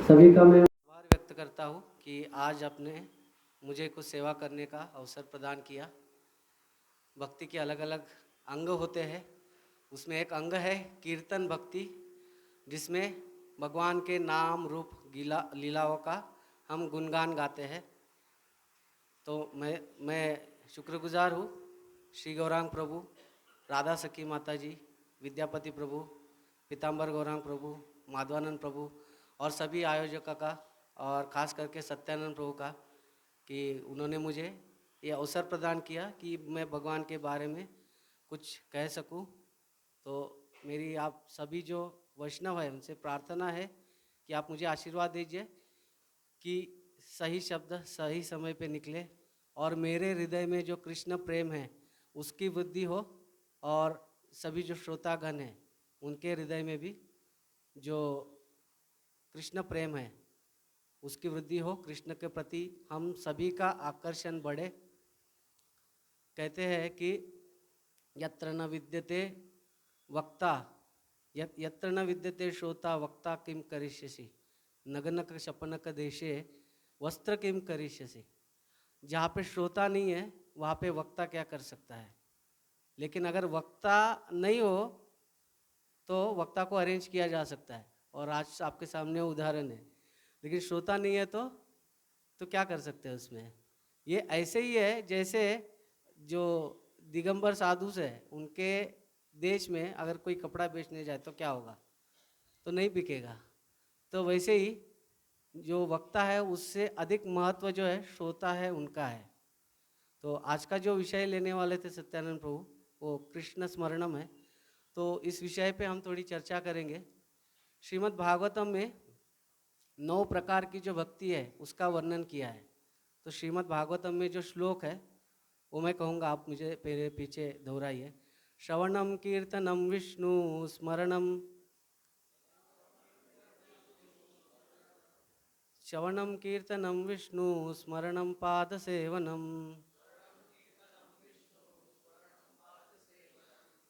सभी का मैं आभार व्यक्त करता हूँ कि आज आपने मुझे कुछ सेवा करने का अवसर प्रदान किया। भक्ति के अलग अलग अंग होते हैं, उसमें एक अंग है कीर्तन भक्ति, जिसमें भगवान के नाम रूप लीलाओं का हम गुणगान गाते हैं। तो मैं शुक्रगुजार हूँ श्री गौरांग प्रभु, राधा सखी माता जी, विद्यापति प्रभु, पीताम्बर गौरांग प्रभु, माधवानंद प्रभु और सभी आयोजकों का, और ख़ास करके सत्यानंद प्रभु का, कि उन्होंने मुझे ये अवसर प्रदान किया कि मैं भगवान के बारे में कुछ कह सकूं। तो मेरी आप सभी जो वैष्णव है उनसे प्रार्थना है कि आप मुझे आशीर्वाद दीजिए कि सही शब्द सही समय पे निकले और मेरे हृदय में जो कृष्ण प्रेम है उसकी वृद्धि हो, और सभी जो श्रोतागण हैं उनके हृदय में भी जो कृष्ण प्रेम है उसकी वृद्धि हो, कृष्ण के प्रति हम सभी का आकर्षण बढ़े। कहते हैं कि यत्र न विद्यते वक्ता यत्र न विद्यते श्रोता वक्ता किम करिष्यसि, नगनक शपनक देशे वस्त्र किम करिष्यसि। जहाँ पे श्रोता नहीं है वहाँ पे वक्ता क्या कर सकता है, लेकिन अगर वक्ता नहीं हो तो वक्ता को अरेंज किया जा सकता है, और आज आपके सामने उदाहरण है। लेकिन श्रोता नहीं है तो क्या कर सकते हैं उसमें। ये ऐसे ही है जैसे जो दिगंबर साधु है उनके देश में अगर कोई कपड़ा बेचने जाए तो क्या होगा, तो नहीं बिकेगा। तो वैसे ही जो वक्ता है उससे अधिक महत्व जो है श्रोता है उनका है। तो आज का जो विषय लेने वाले थे सत्यानंद प्रभु, वो कृष्ण स्मरणम है। तो इस विषय पे हम थोड़ी चर्चा करेंगे। श्रीमद् भागवतम में 9 प्रकार की जो भक्ति है उसका वर्णन किया है। तो श्रीमद् भागवतम में जो श्लोक है वो मैं कहूँगा, आप मुझे मेरे पीछे दोहराइए। श्रवणम कीर्तनम विष्णु स्मरणम, श्रवणम कीर्तनम विष्णु स्मरणम पाद सेवनम,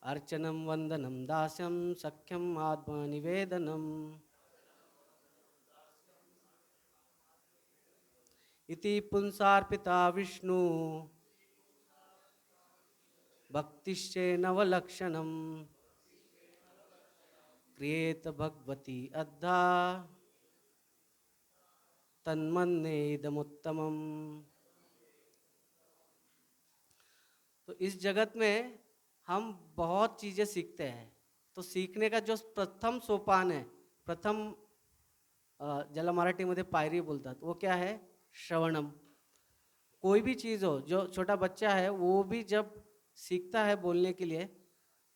अर्चनम वंदनम दास्यम सख्यम आत्मा निवेदनम, इति पुंसार्पिता विष्णु भक्तिश्चे नवलक्षणम, क्रियेत भगवती अद्धा तन्मन्नेदमुत्तमम। तो इस जगत में हम बहुत चीज़ें सीखते हैं। तो सीखने का जो प्रथम सोपान है, प्रथम ज्याला मराठीमध्ये पायरी बोलतात, वो क्या है? श्रवणम। कोई भी चीज़ हो, जो छोटा बच्चा है वो भी जब सीखता है बोलने के लिए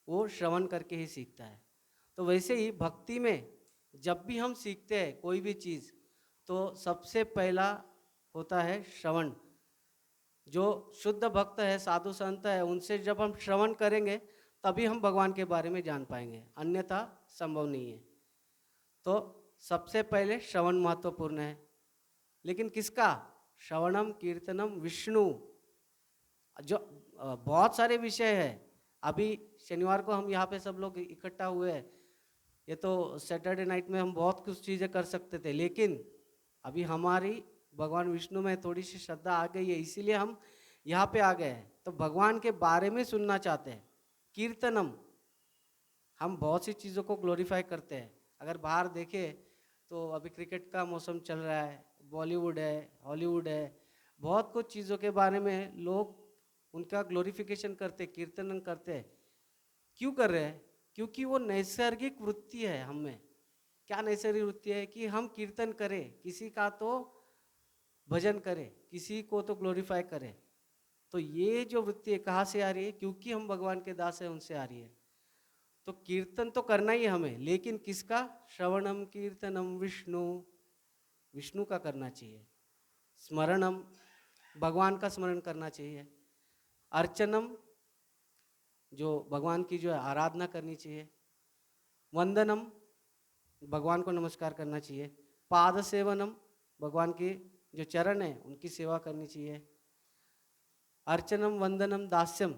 वो श्रवण करके ही सीखता है। तो वैसे ही भक्ति में जब भी हम सीखते हैं कोई भी चीज़, तो सबसे पहला होता है श्रवण। जो शुद्ध भक्त है, साधु संत है, उनसे जब हम श्रवण करेंगे तभी हम भगवान के बारे में जान पाएंगे, अन्यथा संभव नहीं है। तो सबसे पहले श्रवण महत्वपूर्ण है। लेकिन किसका? श्रवणम कीर्तनम विष्णु। जो बहुत सारे विषय है। अभी शनिवार को हम यहाँ पे सब लोग इकट्ठा हुए हैं। ये तो सैटरडे नाइट में हम बहुत कुछ चीज़ें कर सकते थे, लेकिन अभी हमारी भगवान विष्णु में थोड़ी सी श्रद्धा आ गई है, इसीलिए हम यहाँ पे आ गए हैं। तो भगवान के बारे में सुनना चाहते हैं। कीर्तनम, हम बहुत सी चीज़ों को ग्लोरीफाई करते हैं। अगर बाहर देखें तो अभी क्रिकेट का मौसम चल रहा है, बॉलीवुड है, हॉलीवुड है, बहुत कुछ चीज़ों के बारे में लोग उनका ग्लोरिफिकेशन करते, कीर्तन करते हैं। क्यों कर रहे हैं? क्योंकि वो नैसर्गिक वृत्ति है हम में। क्या नैसर्गिक वृत्ति है? कि हम कीर्तन करें, किसी का तो भजन करें, किसी को तो ग्लोरीफाई करें। तो ये जो वृत्ति है कहाँ से आ रही है? क्योंकि हम भगवान के दास हैं, उनसे आ रही है। तो कीर्तन तो करना ही है हमें, लेकिन किसका? श्रवणम कीर्तनम विष्णु, विष्णु का करना चाहिए। स्मरणम, भगवान का स्मरण करना चाहिए। अर्चनम, जो भगवान की जो है आराधना करनी चाहिए। वंदनम, भगवान को नमस्कार करना चाहिए। पाद सेवनम, भगवान के जो चरण है उनकी सेवा करनी चाहिए। अर्चनम वंदनम दास्यम,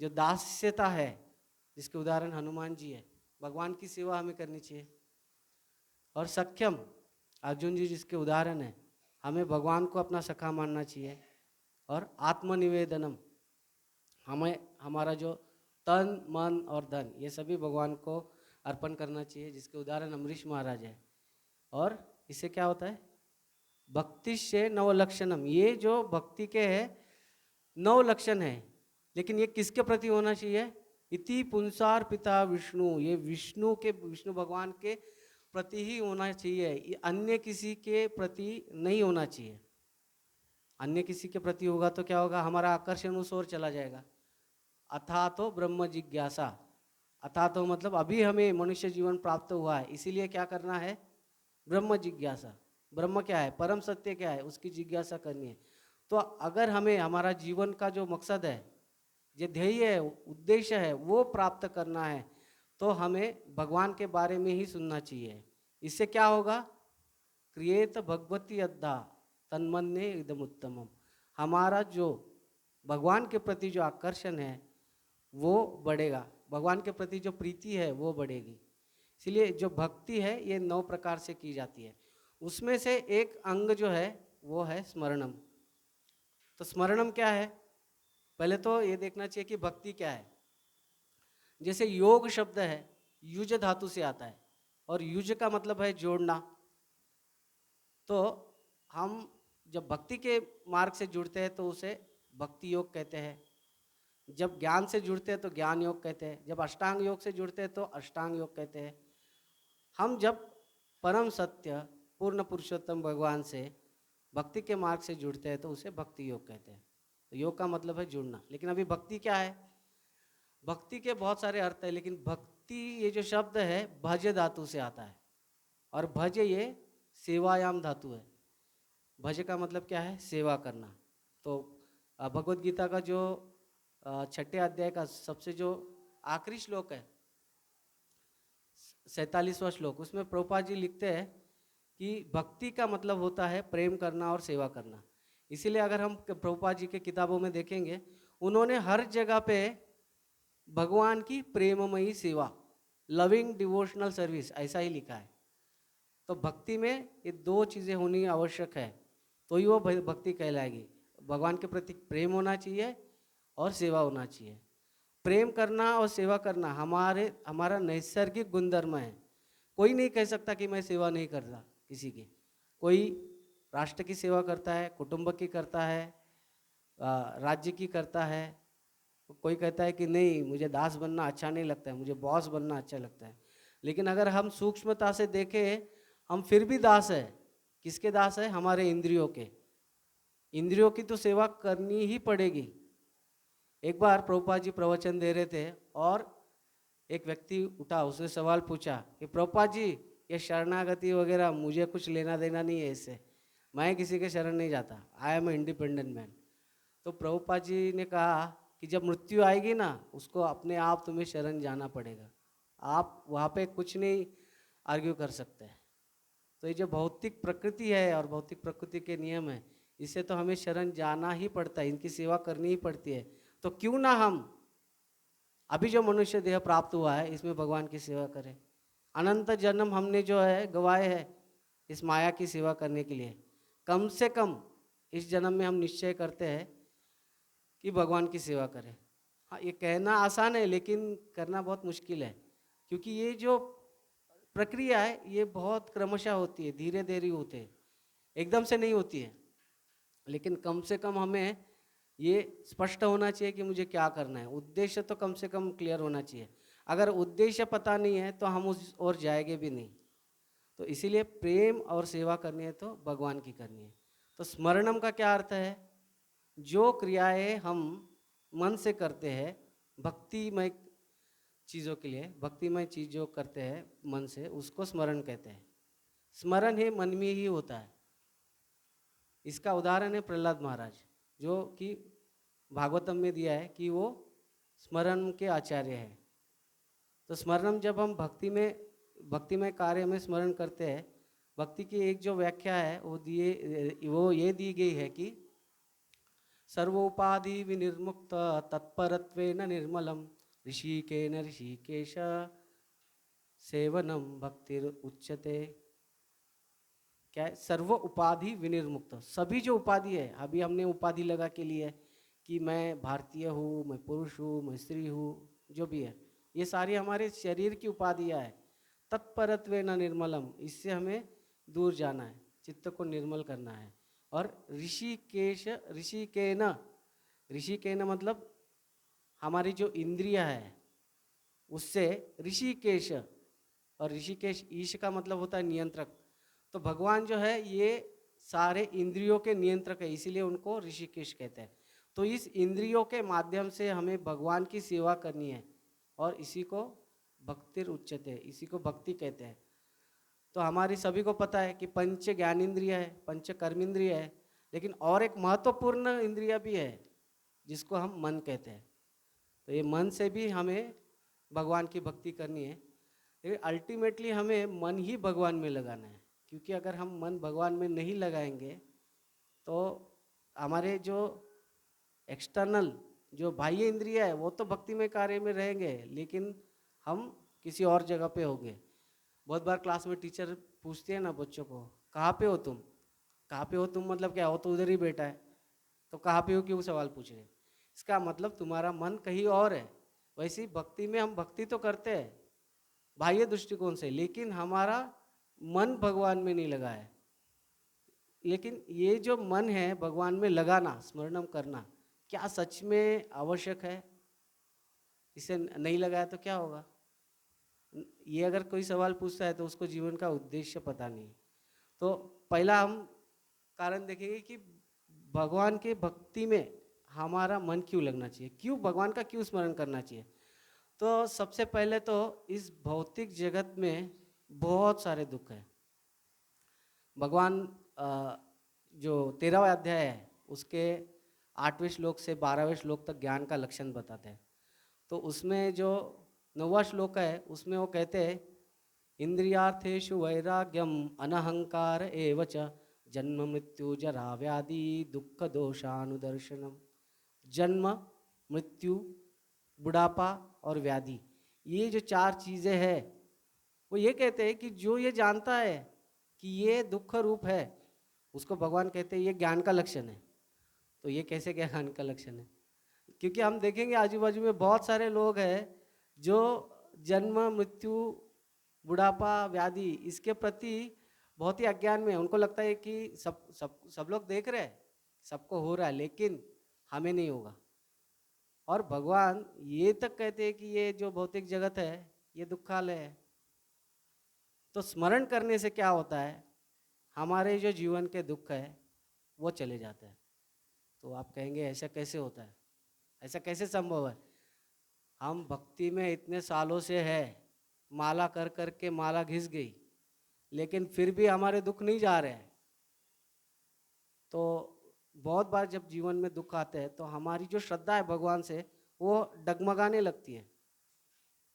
जो दास्यता है, जिसके उदाहरण हनुमान जी है, भगवान की सेवा हमें करनी चाहिए। और सख्यम, अर्जुन जी जिसके उदाहरण है, हमें भगवान को अपना सखा मानना चाहिए। और आत्मनिवेदनम, हमें हमारा जो तन मन और धन ये सभी भगवान को अर्पण करना चाहिए, जिसके उदाहरण अमरीश महाराज है। और इससे क्या होता है, भक्ति से नवलक्षणम, ये जो भक्ति के है 9 लक्षण है, लेकिन ये किसके प्रति होना चाहिए, इति पुंसार पिता विष्णु, ये विष्णु भगवान के प्रति ही होना चाहिए, ये अन्य किसी के प्रति नहीं होना चाहिए। अन्य किसी के प्रति होगा तो क्या होगा, हमारा आकर्षण उस ओर चला जाएगा। अथा तो ब्रह्म जिज्ञासा, अथा तो मतलब अभी हमें मनुष्य जीवन प्राप्त हुआ है, इसीलिए क्या करना है, ब्रह्म जिज्ञासा। ब्रह्म क्या है, परम सत्य क्या है, उसकी जिज्ञासा करनी है। तो अगर हमें हमारा जीवन का जो मकसद है, जो ध्येय है, उद्देश्य है, वो प्राप्त करना है, तो हमें भगवान के बारे में ही सुनना चाहिए। इससे क्या होगा, क्रिएत भगवती अद्धा तन्मन्ये इदम उत्तमम, हमारा जो भगवान के प्रति जो आकर्षण है वो बढ़ेगा, भगवान के प्रति जो प्रीति है वो बढ़ेगी। इसलिए जो भक्ति है ये 9 प्रकार से की जाती है। उसमें से एक अंग जो है वो है स्मरणम। तो स्मरणम क्या है, पहले तो ये देखना चाहिए कि भक्ति क्या है। जैसे योग शब्द है, युज धातु से आता है, और युज का मतलब है जोड़ना। तो हम जब भक्ति के मार्ग से जुड़ते हैं तो उसे भक्ति योग कहते हैं, जब ज्ञान से जुड़ते हैं तो ज्ञान योग कहते हैं, जब अष्टांग योग से जुड़ते हैं तो अष्टांग योग कहते हैं। हम जब परम सत्य पूर्ण पुरुषोत्तम भगवान से भक्ति के मार्ग से जुड़ते हैं तो उसे भक्ति योग कहते हैं। तो योग का मतलब है जुड़ना। लेकिन अभी भक्ति क्या है, भक्ति के बहुत सारे अर्थ है, लेकिन भक्ति ये जो शब्द है भज धातु से आता है, और भज ये सेवायाम धातु है। भज का मतलब क्या है, सेवा करना। तो भगवत गीता का जो 6ठे अध्याय का सबसे जो आखिरी श्लोक है, 47वां श्लोक, उसमें प्रभुपाद जी लिखते हैं कि भक्ति का मतलब होता है प्रेम करना और सेवा करना। इसीलिए अगर हम प्रभुपाद जी के किताबों में देखेंगे, उन्होंने हर जगह पे भगवान की प्रेममयी सेवा, लविंग डिवोशनल सर्विस, ऐसा ही लिखा है। तो भक्ति में ये 2 चीज़ें होनी आवश्यक है, तो ही वो भक्ति कहलाएगी। भगवान के प्रति प्रेम होना चाहिए और सेवा होना चाहिए। प्रेम करना और सेवा करना हमारा नैसर्गिक गुणधर्म है। कोई नहीं कह सकता कि मैं सेवा नहीं करता किसी की। कोई राष्ट्र की सेवा करता है, कुटुंब की करता है, राज्य की करता है। कोई कहता है कि नहीं, मुझे दास बनना अच्छा नहीं लगता है, मुझे बॉस बनना अच्छा लगता है। लेकिन अगर हम सूक्ष्मता से देखें, हम फिर भी दास है। किसके दास है, हमारे इंद्रियों के। इंद्रियों की तो सेवा करनी ही पड़ेगी। एक बार प्रभुपाद जी प्रवचन दे रहे थे और एक व्यक्ति उठा, उसने सवाल पूछा कि प्रभुपाद जी ये शरणागति वगैरह मुझे कुछ लेना देना नहीं है इससे, मैं किसी के शरण नहीं जाता, I am a independent man. तो प्रभुपाद जी ने कहा कि जब मृत्यु आएगी ना, उसको अपने आप तुम्हें शरण जाना पड़ेगा, आप वहाँ पे कुछ नहीं आर्ग्यू कर सकते। तो ये जो भौतिक प्रकृति है और भौतिक प्रकृति के नियम है, इससे तो हमें शरण जाना ही पड़ता है, इनकी सेवा करनी ही पड़ती है। तो क्यों ना हम अभी जो मनुष्य देह प्राप्त हुआ है इसमें भगवान की सेवा करें। अनंत जन्म हमने जो है गवाए हैं इस माया की सेवा करने के लिए। कम से कम इस जन्म में हम निश्चय करते हैं कि भगवान की सेवा करें। हाँ, ये कहना आसान है लेकिन करना बहुत मुश्किल है, क्योंकि ये जो प्रक्रिया है ये बहुत क्रमशः होती है, धीरे धीरे होते हैं, एकदम से नहीं होती है। लेकिन कम से कम हमें ये स्पष्ट होना चाहिए कि मुझे क्या करना है, उद्देश्य तो कम से कम क्लियर होना चाहिए। अगर उद्देश्य पता नहीं है तो हम उस ओर जाएंगे भी नहीं। तो इसीलिए प्रेम और सेवा करनी है तो भगवान की करनी है। तो स्मरणम का क्या अर्थ है, जो क्रियाएं हम मन से करते हैं भक्तिमय चीज़ों के लिए, भक्तिमय चीज़ जो करते हैं मन से, उसको स्मरण कहते हैं। स्मरण ही मन में ही होता है। इसका उदाहरण है प्रहलाद महाराज, जो कि भागवतम में दिया है कि वो स्मरण के आचार्य है। तो स्मरणम जब हम भक्तिमय कार्य में स्मरण करते हैं, भक्ति की एक जो व्याख्या है वो ये दी गई है कि सर्वोपाधि विनिर्मुक्त तत्परत्वेन निर्मलम ऋषिकेन ऋषिकेश सेवनम भक्तिर उच्यते। क्या है, सर्व उपाधि विनिर्मुक्त। सभी जो उपाधि है, अभी हमने उपाधि लगा के लिए कि मैं भारतीय हूँ, मैं पुरुष हूँ, मैं स्त्री हूँ, जो भी है, ये सारी हमारे शरीर की उपाधियाँ है। तत्परत्वे न निर्मलम, इससे हमें दूर जाना है, चित्त को निर्मल करना है। और ऋषिकेश, ऋषिकेन मतलब हमारी जो इंद्रिया है उससे, ऋषिकेश, और ऋषिकेश ईश का मतलब होता है नियंत्रक। तो भगवान जो है ये सारे इंद्रियों के नियंत्रक है, इसीलिए उनको ऋषिकेश कहते हैं। तो इस इंद्रियों के माध्यम से हमें भगवान की सेवा करनी है, और इसी को भक्तिर उच्चते, इसी को भक्ति कहते हैं। तो हमारी सभी को पता है कि पंच ज्ञानेंद्रिय है, पंच कर्मेंद्रिय है, लेकिन और एक महत्वपूर्ण इंद्रिय भी है जिसको हम मन कहते हैं। तो ये मन से भी हमें भगवान की भक्ति करनी है, लेकिन अल्टीमेटली हमें मन ही भगवान में लगाना है। क्योंकि अगर हम मन भगवान में नहीं लगाएंगे तो हमारे जो एक्सटर्नल जो बाह्य इंद्रिय है वो तो भक्तिमय कार्य में रहेंगे, लेकिन हम किसी और जगह पे होंगे। बहुत बार क्लास में टीचर पूछते हैं ना बच्चों को, कहाँ पे हो तुम, कहाँ पे हो तुम मतलब क्या हो, तो उधर ही बैठा है, तो कहाँ पे हो क्यों सवाल पूछ रहे हैं। इसका मतलब तुम्हारा मन कहीं और है। वैसे ही भक्ति में हम भक्ति तो करते हैं बाह्य दृष्टिकोण से, लेकिन हमारा मन भगवान में नहीं लगा है। लेकिन ये जो मन है भगवान में लगाना, स्मरणम करना, क्या सच में आवश्यक है? इसे नहीं लगाया तो क्या होगा? ये अगर कोई सवाल पूछता है तो उसको जीवन का उद्देश्य पता नहीं। तो पहला हम कारण देखेंगे कि भगवान के भक्ति में हमारा मन क्यों लगना चाहिए, क्यों भगवान का क्यों स्मरण करना चाहिए। तो सबसे पहले तो इस भौतिक जगत में बहुत सारे दुख हैं। भगवान जो 13वां अध्याय है उसके 8वें श्लोक से 12वें श्लोक तक ज्ञान का लक्षण बताते हैं। तो उसमें जो 9वां श्लोक है उसमें वो कहते हैं, इंद्रियार्थेषु वैराग्यम अनहंकार एव च जन्म मृत्यु जरा व्याधि दुख दोषानुदर्शनम। जन्म, मृत्यु, बुढ़ापा और व्याधि, ये जो 4 चीज़ें हैं, वो ये कहते हैं कि जो ये जानता है कि ये दुख रूप है, उसको भगवान कहते हैं ये ज्ञान का लक्षण है। तो ये कैसे ज्ञान का लक्षण है? क्योंकि हम देखेंगे आजू बाजू में बहुत सारे लोग हैं जो जन्म, मृत्यु, बुढ़ापा, व्याधि इसके प्रति बहुत ही अज्ञान में है। उनको लगता है कि सब लोग देख रहे हैं, सबको हो रहा है, लेकिन हमें नहीं होगा। और भगवान ये तक कहते हैं कि ये जो भौतिक जगत है ये दुखालय है। तो स्मरण करने से क्या होता है, हमारे जो जीवन के दुख है वो चले जाते हैं। तो आप कहेंगे ऐसा कैसे होता है, ऐसा कैसे संभव है? हम भक्ति में इतने सालों से है, माला कर कर के माला घिस गई, लेकिन फिर भी हमारे दुख नहीं जा रहे हैं। तो बहुत बार जब जीवन में दुख आते हैं तो हमारी जो श्रद्धा है भगवान से वो डगमगाने लगती है।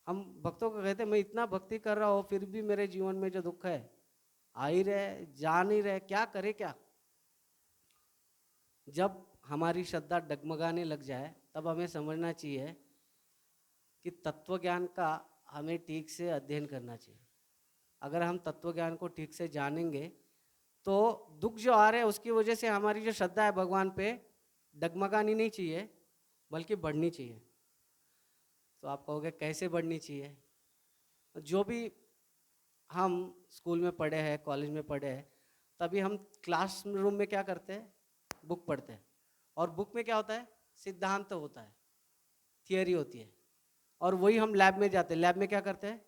हम भक्तों को कहते हैं मैं इतना भक्ति कर रहा हूँ फिर भी मेरे जीवन में जो दुख है आ ही रहे, जा नहीं रहे, क्या करे क्या। जब हमारी श्रद्धा डगमगाने लग जाए तब हमें समझना चाहिए कि तत्व ज्ञान का हमें ठीक से अध्ययन करना चाहिए। अगर हम तत्व ज्ञान को ठीक से जानेंगे तो दुख जो आ रहे हैं उसकी वजह से हमारी जो श्रद्धा है भगवान पे डगमगानी नहीं चाहिए, बल्कि बढ़नी चाहिए। तो आप कहोगे कैसे बढ़नी चाहिए? जो भी हम स्कूल में पढ़े हैं, कॉलेज में पढ़े हैं, तभी हम क्लास रूम में क्या करते हैं, बुक पढ़ते हैं। और बुक में क्या होता है, सिद्धांत होता है, थियरी होती है। और वही हम लैब में जाते हैं, लैब में क्या करते हैं,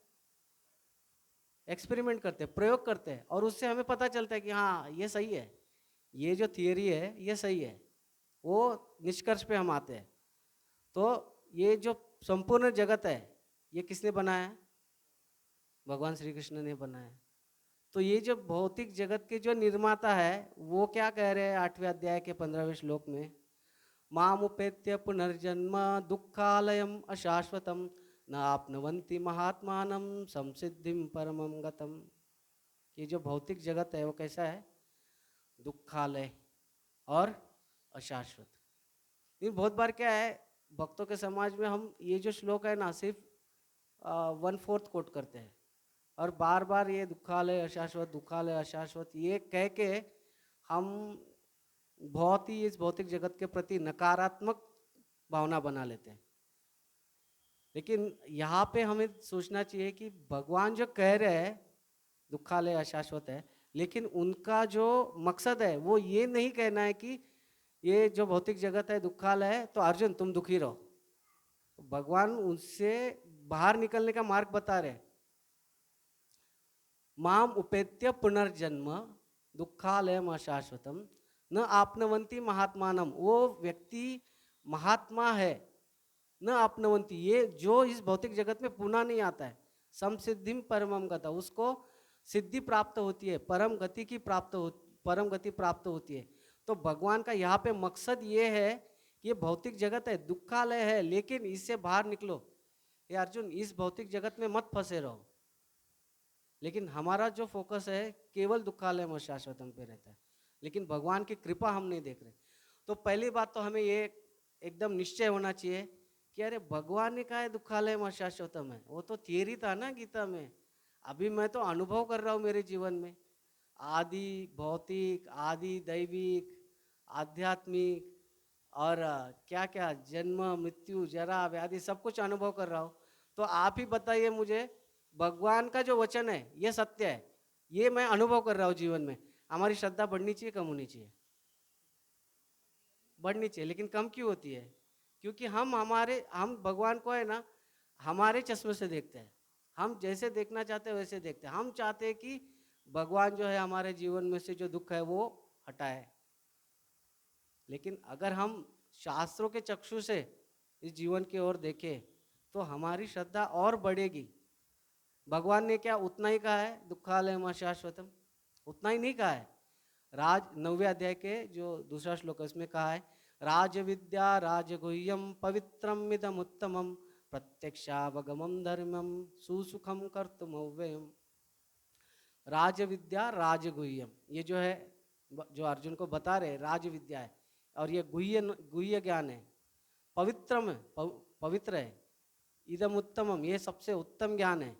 एक्सपेरिमेंट करते हैं, प्रयोग करते हैं, और उससे हमें पता चलता है कि हाँ ये सही है, ये जो थियरी है ये सही है, वो निष्कर्ष पे हम आते हैं। तो ये जो संपूर्ण जगत है ये किसने बनाया है? भगवान श्री कृष्ण ने बनाया। तो ये जो भौतिक जगत के जो निर्माता है वो क्या कह रहे हैं 8वें अध्याय के 15वें श्लोक में, मामुपेत्य पुनर्जन्म दुःखालयम अशाश्वतम न आपनवंति महात्मानम संसिद्धिम परमम गतम। ये जो भौतिक जगत है वो कैसा है, दुःखालय और अशाश्वत। ये बहुत बार क्या है भक्तों के समाज में हम ये जो श्लोक है ना सिर्फ 1/4 कोट करते हैं, और बार बार ये दुखालय अशाश्वत ये कह के हम बहुत ही इस भौतिक जगत के प्रति नकारात्मक भावना बना लेते हैं। लेकिन यहाँ पे हमें सोचना चाहिए कि भगवान जो कह रहे हैं दुखालय अशाश्वत है, लेकिन उनका जो मकसद है वो ये नहीं कहना है कि ये जो भौतिक जगत है दुखालय है तो अर्जुन तुम दुखी रहो। तो भगवान उनसे बाहर निकलने का मार्ग बता रहे। माम उपेत्य पुनर्जन्म दुखालयम अशाश्वतम न आपनवंती महात्मानम। वो व्यक्ति महात्मा है, न आपनवंती, ये जो इस भौतिक जगत में पुनः नहीं आता है। समसिद्धिम परमम गता, उसको सिद्धि प्राप्त होती है, परम गति प्राप्त होती है। तो भगवान का यहाँ पे मकसद ये है कि ये भौतिक जगत है, दुखालय है, लेकिन इससे बाहर निकलो। ये अर्जुन इस भौतिक जगत में मत फंसे रहो। लेकिन हमारा जो फोकस है केवल दुखालय में शाश्वतम पे रहता है, लेकिन भगवान की कृपा हम नहीं देख रहे। तो पहली बात तो हमें ये एकदम निश्चय होना चाहिए कि अरे भगवान ने कहा है दुखालय में शाश्वतम है, वो तो थियरी था ना गीता में। अभी मैं तो अनुभव कर रहा हूँ मेरे जीवन में, आदि भौतिक, आदि दैविक, आध्यात्मिक और क्या क्या जन्म मृत्यु जरा व्याधि सब कुछ अनुभव कर रहा हूँ। तो आप ही बताइए मुझे, भगवान का जो वचन है ये सत्य है, ये मैं अनुभव कर रहा हूँ जीवन में। हमारी श्रद्धा बढ़नी चाहिए कम होनी चाहिए? बढ़नी चाहिए। लेकिन कम क्यों होती है? क्योंकि हम भगवान को है ना हमारे चश्मे से देखते हैं। हम जैसे देखना चाहते हैं वैसे देखते हैं। हम चाहते हैं कि भगवान जो है हमारे जीवन में से जो दुख है वो हटाए। लेकिन अगर हम शास्त्रों के चक्षु से इस जीवन की ओर देखें तो हमारी श्रद्धा और बढ़ेगी। भगवान ने क्या उतना ही कहा है दुखालयम शाश्वतम? उतना ही नहीं कहा है। 9वें अध्याय के जो दूसरा श्लोक है उसमें कहा है राज विद्या राजगुह्यम पवित्रम इदम उत्तमम प्रत्यक्षावगमम धर्मम सुसुखम कर्तुमव्ययम। राज विद्या राजगुह्यम, ये जो है जो अर्जुन को बता रहे राज विद्या है, और ये गुह्य ज्ञान है, पवित्रम है, पवित्र है, इदम उत्तमम, ये सबसे उत्तम ज्ञान है,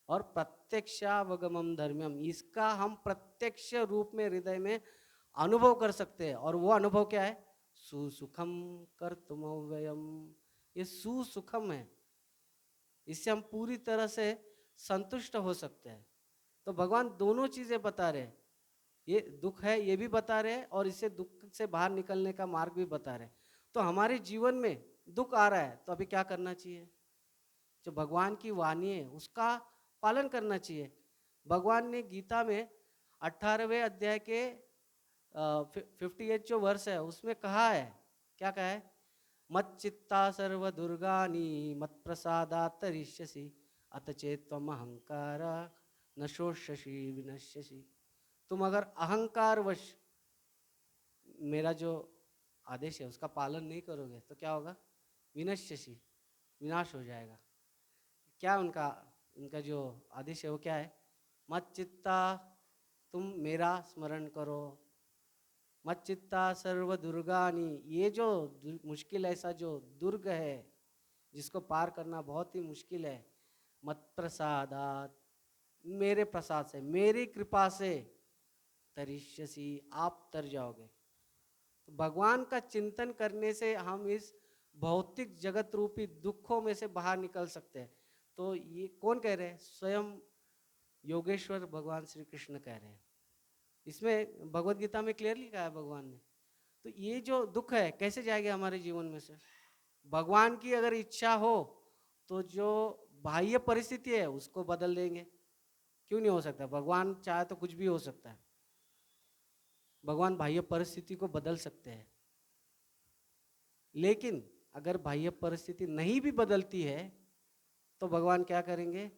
और प्रत्यक्षावगमम धर्मम, इसका हम प्रत्यक्ष रूप में हृदय में अनुभव कर सकते हैं। और वो अनुभव क्या है? सुसुखम कर्तुमव्ययम, ये सुसुखम है, इससे हम पूरी तरह से संतुष्ट हो सकते हैं। तो भगवान दोनों चीजें बता रहे हैं, ये दुख है ये भी बता रहे हैं, और इससे दुख से बाहर निकलने का मार्ग भी बता रहे हैं। तो हमारे जीवन में दुख आ रहा है तो अभी क्या करना चाहिए? जो भगवान की वाणी है उसका पालन करना चाहिए। भगवान ने गीता में 18वें अध्याय के 58 जो वर्ष है उसमें कहा है, क्या कहा है? मत चित्ता सर्व दुर्गानी मत प्रसादात् तरिष्यसि अत चेत्त्वम अहंकार न शोष्यसि विनश्यसि। तुम अगर अहंकार वश मेरा जो आदेश है उसका पालन नहीं करोगे तो क्या होगा? विनश्यसि, विनाश हो जाएगा। क्या उनका जो आदेश है वो क्या है? मत चित्ता, तुम मेरा स्मरण करो, मत चित्ता सर्व दुर्गानी, ये जो मुश्किल ऐसा जो दुर्ग है जिसको पार करना बहुत ही मुश्किल है, मत प्रसादात, मेरे प्रसाद से मेरी कृपा से तरिष्यसि, आप तर जाओगे। तो भगवान का चिंतन करने से हम इस भौतिक जगत रूपी दुखों में से बाहर निकल सकते हैं। तो ये कौन कह रहे हैं? स्वयं योगेश्वर भगवान श्री कृष्ण कह रहे हैं। इसमें भगवत गीता में क्लियरली कहा है भगवान ने। तो ये जो दुख है कैसे जाएगा हमारे जीवन में से? भगवान की अगर इच्छा हो तो जो बाह्य परिस्थिति है उसको बदल देंगे। क्यों नहीं हो सकता? भगवान चाहे तो कुछ भी हो सकता है। भगवान बाह्य परिस्थिति को बदल सकते हैं। लेकिन अगर बाह्य परिस्थिति नहीं भी बदलती है तो भगवान क्या करेंगे?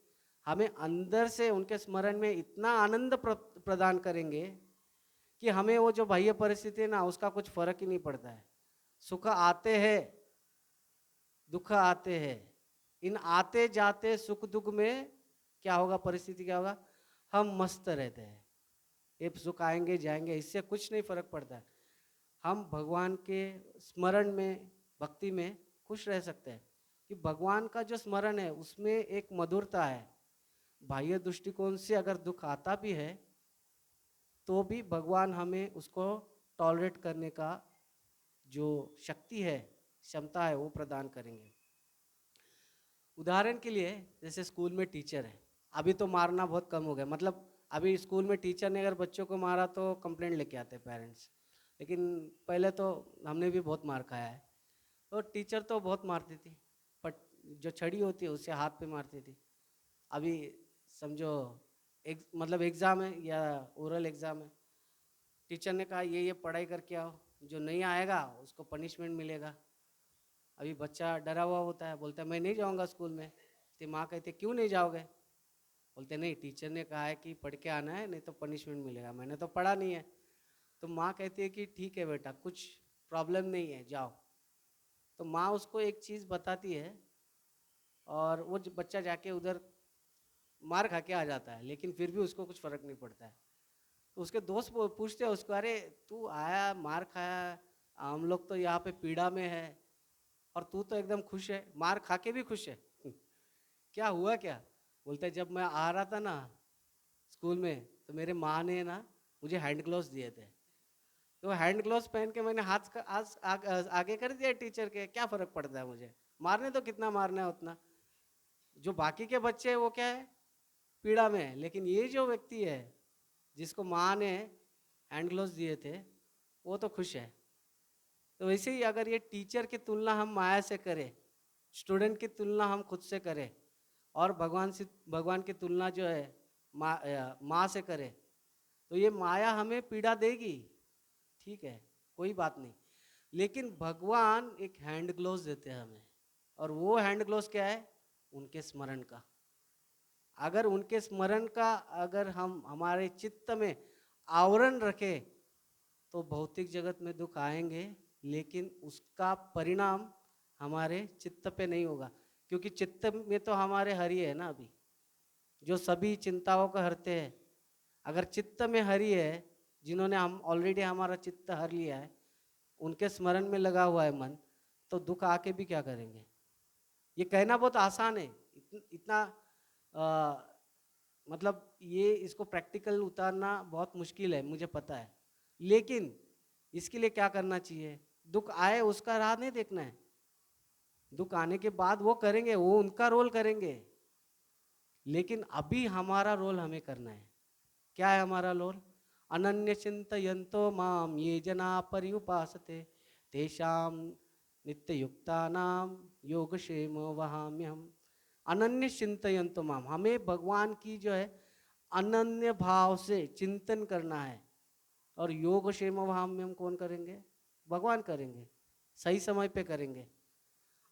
हमें अंदर से उनके स्मरण में इतना आनंद प्रदान करेंगे कि हमें वो जो बाह्य परिस्थिति है ना उसका कुछ फर्क ही नहीं पड़ता है। सुख आते हैं, दुख आते हैं, इन आते जाते सुख दुख में क्या होगा? परिस्थिति क्या होगा? हम मस्त रहते हैं। ये सुख आएंगे जाएंगे, इससे कुछ नहीं फर्क पड़ता है। हम भगवान के स्मरण में, भक्ति में खुश रह सकते हैं कि भगवान का जो स्मरण है उसमें एक मधुरता है, बाह्य दृष्टिकोण से अगर दुख आता भी है तो भी भगवान हमें उसको टॉलरेट करने का जो शक्ति है, क्षमता है, वो प्रदान करेंगे। उदाहरण के लिए जैसे स्कूल में टीचर है, अभी तो मारना बहुत कम हो गया, मतलब अभी स्कूल में टीचर ने अगर बच्चों को मारा तो कंप्लेंट लेके आते पेरेंट्स, लेकिन पहले तो हमने भी बहुत मार खाया है। तो टीचर तो बहुत मारती थी, बट जो छड़ी होती है उससे हाथ पे मारती थी। अभी समझो मतलब एग्ज़ाम है या ओरल एग्ज़ाम है, टीचर ने कहा ये पढ़ाई करके आओ, जो नहीं आएगा उसको पनिशमेंट मिलेगा। अभी बच्चा डरा हुआ होता है, बोलता है मैं नहीं जाऊंगा स्कूल में। तो माँ कहती है क्यों नहीं जाओगे? बोलते नहीं, टीचर ने कहा है कि पढ़ के आना है, नहीं तो पनिशमेंट मिलेगा। मैंने तो पढ़ा नहीं है। तो माँ कहती है कि ठीक है बेटा, कुछ प्रॉब्लम नहीं है, जाओ। तो माँ उसको एक चीज़ बताती है और वो बच्चा जाके उधर मार खा के आ जाता है, लेकिन फिर भी उसको कुछ फ़र्क नहीं पड़ता है। तो उसके दोस्त पूछते हैं उसको, अरे तू आया, मार खाया, हम लोग तो यहाँ पे पीड़ा में है और तू तो एकदम खुश है, मार खा के भी खुश है। क्या हुआ क्या? बोलते जब मैं आ रहा था ना स्कूल में, तो मेरे माँ ने ना मुझे हैंड ग्लोव्स दिए थे, तो हैंड ग्लोव्स पहन के मैंने हाथ का आगे कर दिया टीचर के, क्या फ़र्क पड़ता है मुझे, मारने तो कितना मारना है उतना। जो बाकी के बच्चे हैं वो क्या है, पीड़ा में है, लेकिन ये जो व्यक्ति है जिसको माँ ने हैंड ग्लोव्स दिए थे, वो तो खुश है। तो वैसे ही अगर ये टीचर की तुलना हम माया से करें, स्टूडेंट की तुलना हम खुद से करें, और भगवान की तुलना जो है माँ से करें, तो ये माया हमें पीड़ा देगी, ठीक है, कोई बात नहीं। लेकिन भगवान एक हैंड ग्लोव्स देते हैं हमें, और वो हैंड ग्लोव्स क्या है? उनके स्मरण का। अगर उनके स्मरण का अगर हम हमारे चित्त में आवरण रखें तो भौतिक जगत में दुख आएंगे, लेकिन उसका परिणाम हमारे चित्त पे नहीं होगा, क्योंकि चित्त में तो हमारे हरि है ना अभी, जो सभी चिंताओं को हरते हैं। अगर चित्त में हरि है, जिन्होंने हम ऑलरेडी हमारा चित्त हर लिया है, उनके स्मरण में लगा हुआ है मन, तो दुख आके भी क्या करेंगे? ये कहना बहुत आसान है, इतना मतलब ये इसको प्रैक्टिकल उतारना बहुत मुश्किल है, मुझे पता है। लेकिन इसके लिए क्या करना चाहिए? दुख आए उसका राह नहीं देखना है, दुख आने के बाद वो करेंगे, वो उनका रोल करेंगे, लेकिन अभी हमारा रोल हमें करना है। क्या है हमारा रोल? अनन्य चिंतयन्तो माम ये जना पर्युपासते तेषाम नित्य युक्तानाम योगक्षेम वहाम्यहम्। अनन्य चिंतयन्तो माम, हमें भगवान की जो है अनन्य भाव से चिंतन करना है। और योग क्षेम वहाम्यम कौन करेंगे? भगवान करेंगे, सही समय पे करेंगे।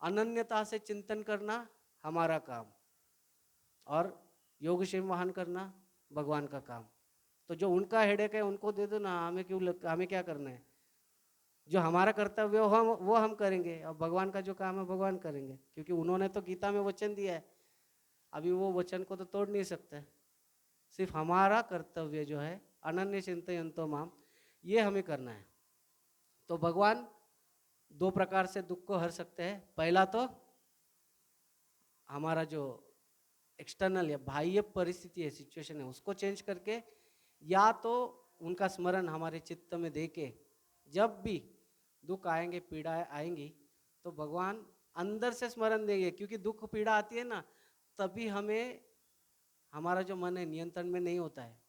अनन्यता से चिंतन करना हमारा काम, और योग क्षेम वाहन करना भगवान का काम। तो जो उनका हेडेक है उनको दे दो ना, हमें क्या करना है? जो हमारा कर्तव्य वो हम करेंगे, और भगवान का जो काम है भगवान करेंगे, क्योंकि उन्होंने तो गीता में वचन दिया है, अभी वो वचन को तो तोड़ नहीं सकते। सिर्फ हमारा कर्तव्य जो है अनन्य चिंतयन्तो माम, ये हमें करना है। तो भगवान दो प्रकार से दुख को हर सकते हैं। पहला तो हमारा जो एक्सटर्नल या बाह्य परिस्थिति है, सिचुएशन है, उसको चेंज करके, या तो उनका स्मरण हमारे चित्त में दे के, जब भी दुख आएंगे, पीड़ा आएंगी, तो भगवान अंदर से स्मरण देंगे, क्योंकि दुख पीड़ा आती है ना, तभी हमें हमारा जो मन है नियंत्रण में नहीं होता है,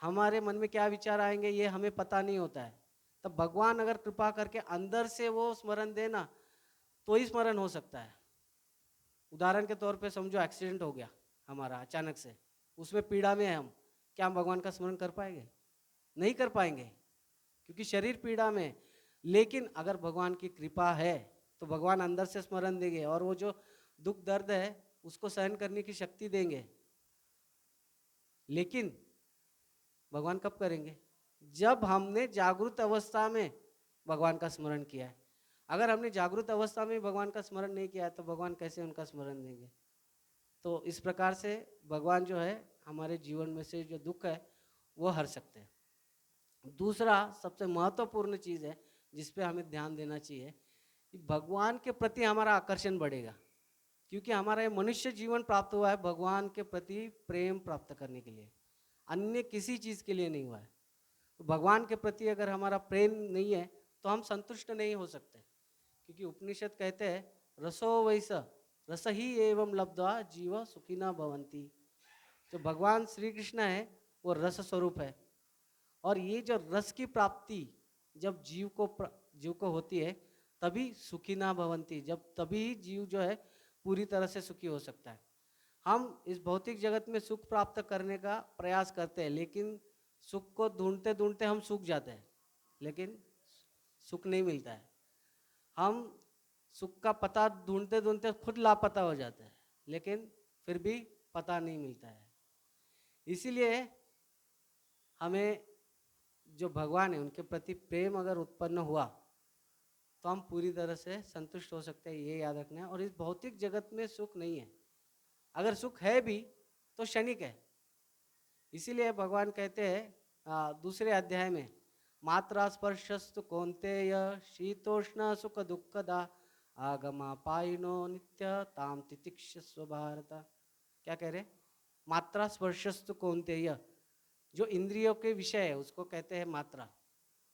हमारे मन में क्या विचार आएंगे ये हमें पता नहीं होता है। तब भगवान अगर कृपा करके अंदर से वो स्मरण देना, तो ही स्मरण हो सकता है। उदाहरण के तौर पे समझो एक्सीडेंट हो गया हमारा अचानक से, उसमें पीड़ा में है हम, क्या हम भगवान का स्मरण कर पाएंगे? नहीं कर पाएंगे, क्योंकि शरीर पीड़ा में। लेकिन अगर भगवान की कृपा है तो भगवान अंदर से स्मरण देंगे, और वो जो दुख दर्द है उसको सहन करने की शक्ति देंगे। लेकिन भगवान कब करेंगे? जब हमने जागृत अवस्था में भगवान का स्मरण किया है। अगर हमने जागृत अवस्था में भगवान का स्मरण नहीं किया है, तो भगवान कैसे उनका स्मरण देंगे? तो इस प्रकार से भगवान जो है हमारे जीवन में से जो दुख है वो हर सकते हैं। दूसरा सबसे महत्वपूर्ण चीज़ है जिस पे हमें ध्यान देना चाहिए, कि भगवान के प्रति हमारा आकर्षण बढ़ेगा। क्योंकि हमारा ये मनुष्य जीवन प्राप्त हुआ है भगवान के प्रति प्रेम प्राप्त करने के लिए, अन्य किसी चीज़ के लिए नहीं हुआ है। तो भगवान के प्रति अगर हमारा प्रेम नहीं है तो हम संतुष्ट नहीं हो सकते, क्योंकि उपनिषद कहते हैं रसो वैस रस ही एवं लब्ध्वा जीव सुखिना भवंती। जो भगवान श्री कृष्ण है वो रस स्वरूप है, और ये जो रस की प्राप्ति जब जीव को होती है तभी सुखी ना भवंती, जब तभी जीव जो है पूरी तरह से सुखी हो सकता है। हम इस भौतिक जगत में सुख प्राप्त करने का प्रयास करते हैं, लेकिन सुख को ढूंढते ढूंढते हम सूख जाते हैं, लेकिन सुख नहीं मिलता है। हम सुख का पता ढूंढते ढूंढते खुद लापता हो जाते हैं, लेकिन फिर भी पता नहीं मिलता है। इसीलिए हमें जो भगवान है उनके प्रति प्रेम अगर उत्पन्न हुआ तो हम पूरी तरह से संतुष्ट हो सकते हैं, ये याद रखना है। और इस भौतिक जगत में सुख नहीं है, अगर सुख है भी तो क्षणिक है। इसीलिए भगवान कहते हैं दूसरे अध्याय में, मात्रा स्पर्शस्तु कौन्तेय शीतोष्ण सुख दुखदा आगमा पाइनो नित्य ताम तितिक्षस्व भारत। क्या कह रहे? मात्रा स्पर्शस्तु कौन्तेय, जो इंद्रियों के विषय है उसको कहते हैं मात्रा,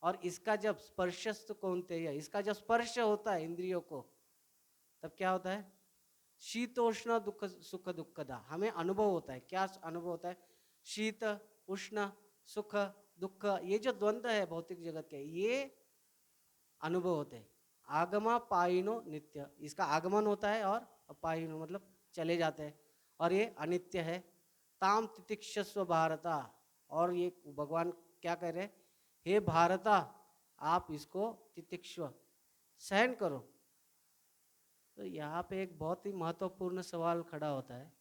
और इसका जब स्पर्शस्तु कौन्तेय, इसका जब स्पर्श होता है इंद्रियों को, तब क्या होता है? शीतोष्ण दुख सुख दुखदा, हमें अनुभव होता है। क्या अनुभव होता है? शीत उष्ण सुख दुख, ये जो द्वंद्व है भौतिक जगत के, ये अनुभव होते हैं। आगमा पाइनो नित्य, इसका आगमन होता है, और पाइनो मतलब चले जाते हैं, और ये अनित्य है। ताम तितिक्षस्व भारता, और ये भगवान क्या कह रहे हैं? हे भारता, आप इसको तितिक्ष्व सहन करो। तो यहाँ पे एक बहुत ही महत्वपूर्ण सवाल खड़ा होता है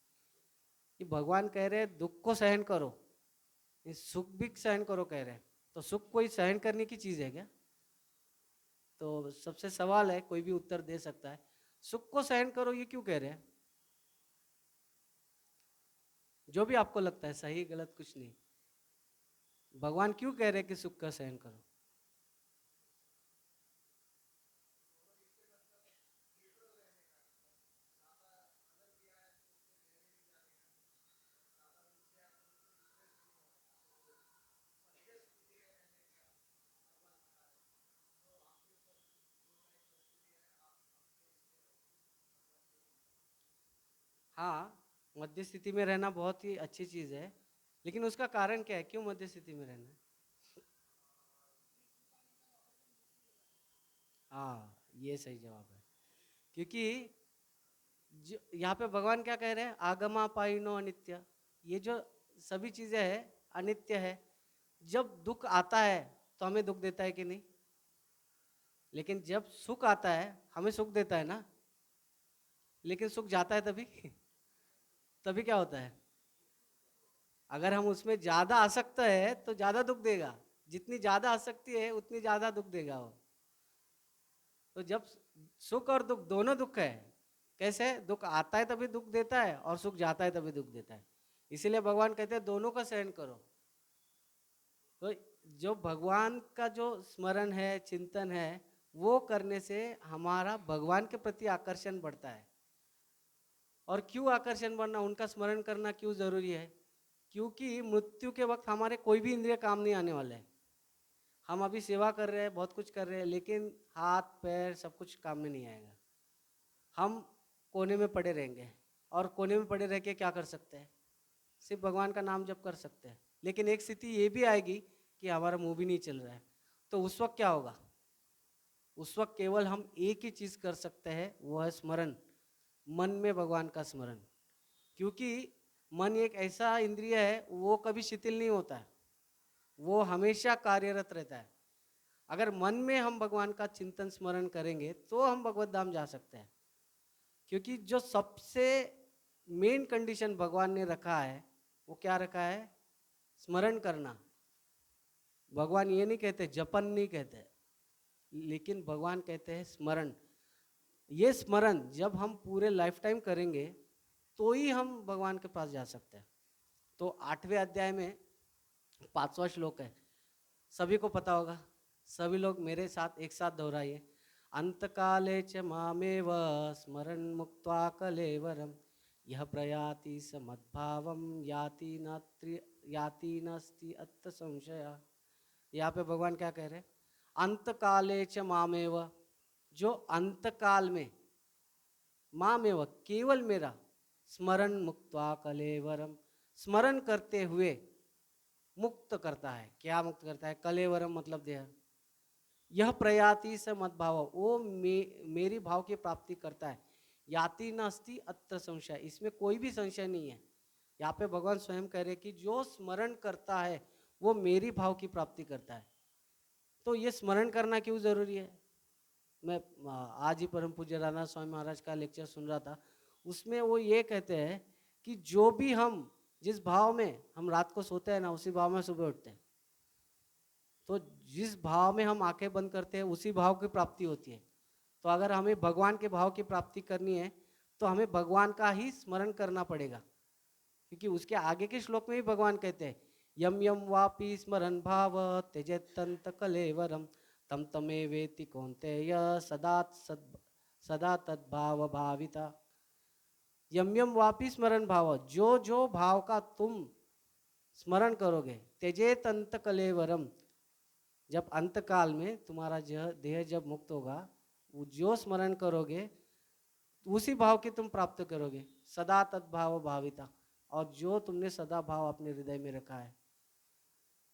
कि भगवान कह रहे हैं दुख को सहन करो, सुख भी सहन करो कह रहे हैं, तो सुख कोई सहन करने की चीज़ है क्या? तो सबसे सवाल है, कोई भी उत्तर दे सकता है, सुख को सहन करो ये क्यों कह रहे हैं? जो भी आपको लगता है, सही गलत कुछ नहीं, भगवान क्यों कह रहे हैं कि सुख का सहन करो? हाँ, मध्य स्थिति में रहना बहुत ही अच्छी चीज़ है, लेकिन उसका कारण क्या है? क्यों मध्य स्थिति में रहना है? हाँ, ये सही जवाब है। क्योंकि यहाँ पे भगवान क्या कह रहे हैं? आगमा पाइनो अनित्य, ये जो सभी चीज़ें हैं अनित्य है। जब दुख आता है तो हमें दुख देता है कि नहीं? लेकिन जब सुख आता है हमें सुख देता है ना। लेकिन सुख जाता है तभी तभी क्या होता है? अगर हम उसमें ज़्यादा आसक्त है तो ज़्यादा दुख देगा, जितनी ज़्यादा आसक्ति है उतनी ज़्यादा दुख देगा वो। तो जब सुख और दुख दोनों दुख है, कैसे? दुख आता है तभी दुख देता है, और सुख जाता है तभी दुख देता है। इसीलिए भगवान कहते हैं दोनों का सहन करो। तो जो भगवान का जो स्मरण है, चिंतन है, वो करने से हमारा भगवान के प्रति आकर्षण बढ़ता है। और क्यों आकर्षण बढ़ना, उनका स्मरण करना क्यों जरूरी है? क्योंकि मृत्यु के वक्त हमारे कोई भी इंद्रिय काम नहीं आने वाले हैं। हम अभी सेवा कर रहे हैं, बहुत कुछ कर रहे हैं, लेकिन हाथ पैर सब कुछ काम में नहीं आएगा। हम कोने में पड़े रहेंगे, और कोने में पड़े रह के क्या कर सकते हैं? सिर्फ भगवान का नाम जप कर सकते हैं। लेकिन एक स्थिति ये भी आएगी कि हमारा मुंह भी नहीं चल रहा है, तो उस वक्त क्या होगा? उस वक्त केवल हम एक ही चीज़ कर सकते हैं, वो है स्मरण, मन में भगवान का स्मरण। क्योंकि मन एक ऐसा इंद्रिय है, वो कभी शिथिल नहीं होता है, वो हमेशा कार्यरत रहता है। अगर मन में हम भगवान का चिंतन स्मरण करेंगे तो हम भगवत धाम जा सकते हैं। क्योंकि जो सबसे मेन कंडीशन भगवान ने रखा है वो क्या रखा है? स्मरण करना। भगवान ये नहीं कहते, जपन नहीं कहते, लेकिन भगवान कहते हैं स्मरण। ये स्मरण जब हम पूरे लाइफ टाइम करेंगे तो ही हम भगवान के पास जा सकते हैं। तो 8वें अध्याय में 5वां श्लोक है, सभी को पता होगा, सभी लोग मेरे साथ एक साथ दोहराइए। अंतकाले च मामेव स्मरन् मुक्त्वा कलेवरम यह प्रयाति स मद्भावम याति नास्ति अत्र संशय। यहाँ पे भगवान क्या कह रहे हैं? अंतकाले च मामेव, जो अंतकाल में, मामेव केवल मेरा, स्मरण मुक्त्वा कलेवरम, स्मरण करते हुए मुक्त करता है। क्या मुक्त करता है? कलेवरम मतलब देह। यह प्रयाति स मद्भाव, वो मेरी भाव की प्राप्ति करता है। याति नास्ति अत्र संशय, इसमें कोई भी संशय नहीं है। यहाँ पे भगवान स्वयं कह रहे कि जो स्मरण करता है वो मेरी भाव की प्राप्ति करता है। तो ये स्मरण करना क्यों जरूरी है? मैं आज ही परम पूज्य राधा स्वामी महाराज का लेक्चर सुन रहा था, उसमें वो ये कहते हैं कि जो भी हम, जिस भाव में हम रात को सोते हैं ना, उसी भाव में सुबह उठते हैं। तो जिस भाव में हम आंखें बंद करते हैं उसी भाव की प्राप्ति होती है। तो अगर हमें भगवान के भाव की प्राप्ति करनी है तो हमें भगवान का ही स्मरण करना पड़ेगा, क्योंकि उसके आगे के श्लोक में भी भगवान कहते हैं यम यम वापि स्मरण भाव त्यजेत्तंत कलेवरम तम तमे वेति कौन्तेय सदा तद्भाव भाविता। यम यम वापि स्मरण भाव, जो जो भाव का तुम स्मरण करोगे, त्यजेत अंत कलेवरम, जब अंतकाल में तुम्हारा देह जब मुक्त होगा, वो जो स्मरण करोगे उसी भाव की तुम प्राप्त करोगे। सदा तद्भाव भाविता, और जो तुमने सदा भाव अपने हृदय में रखा है।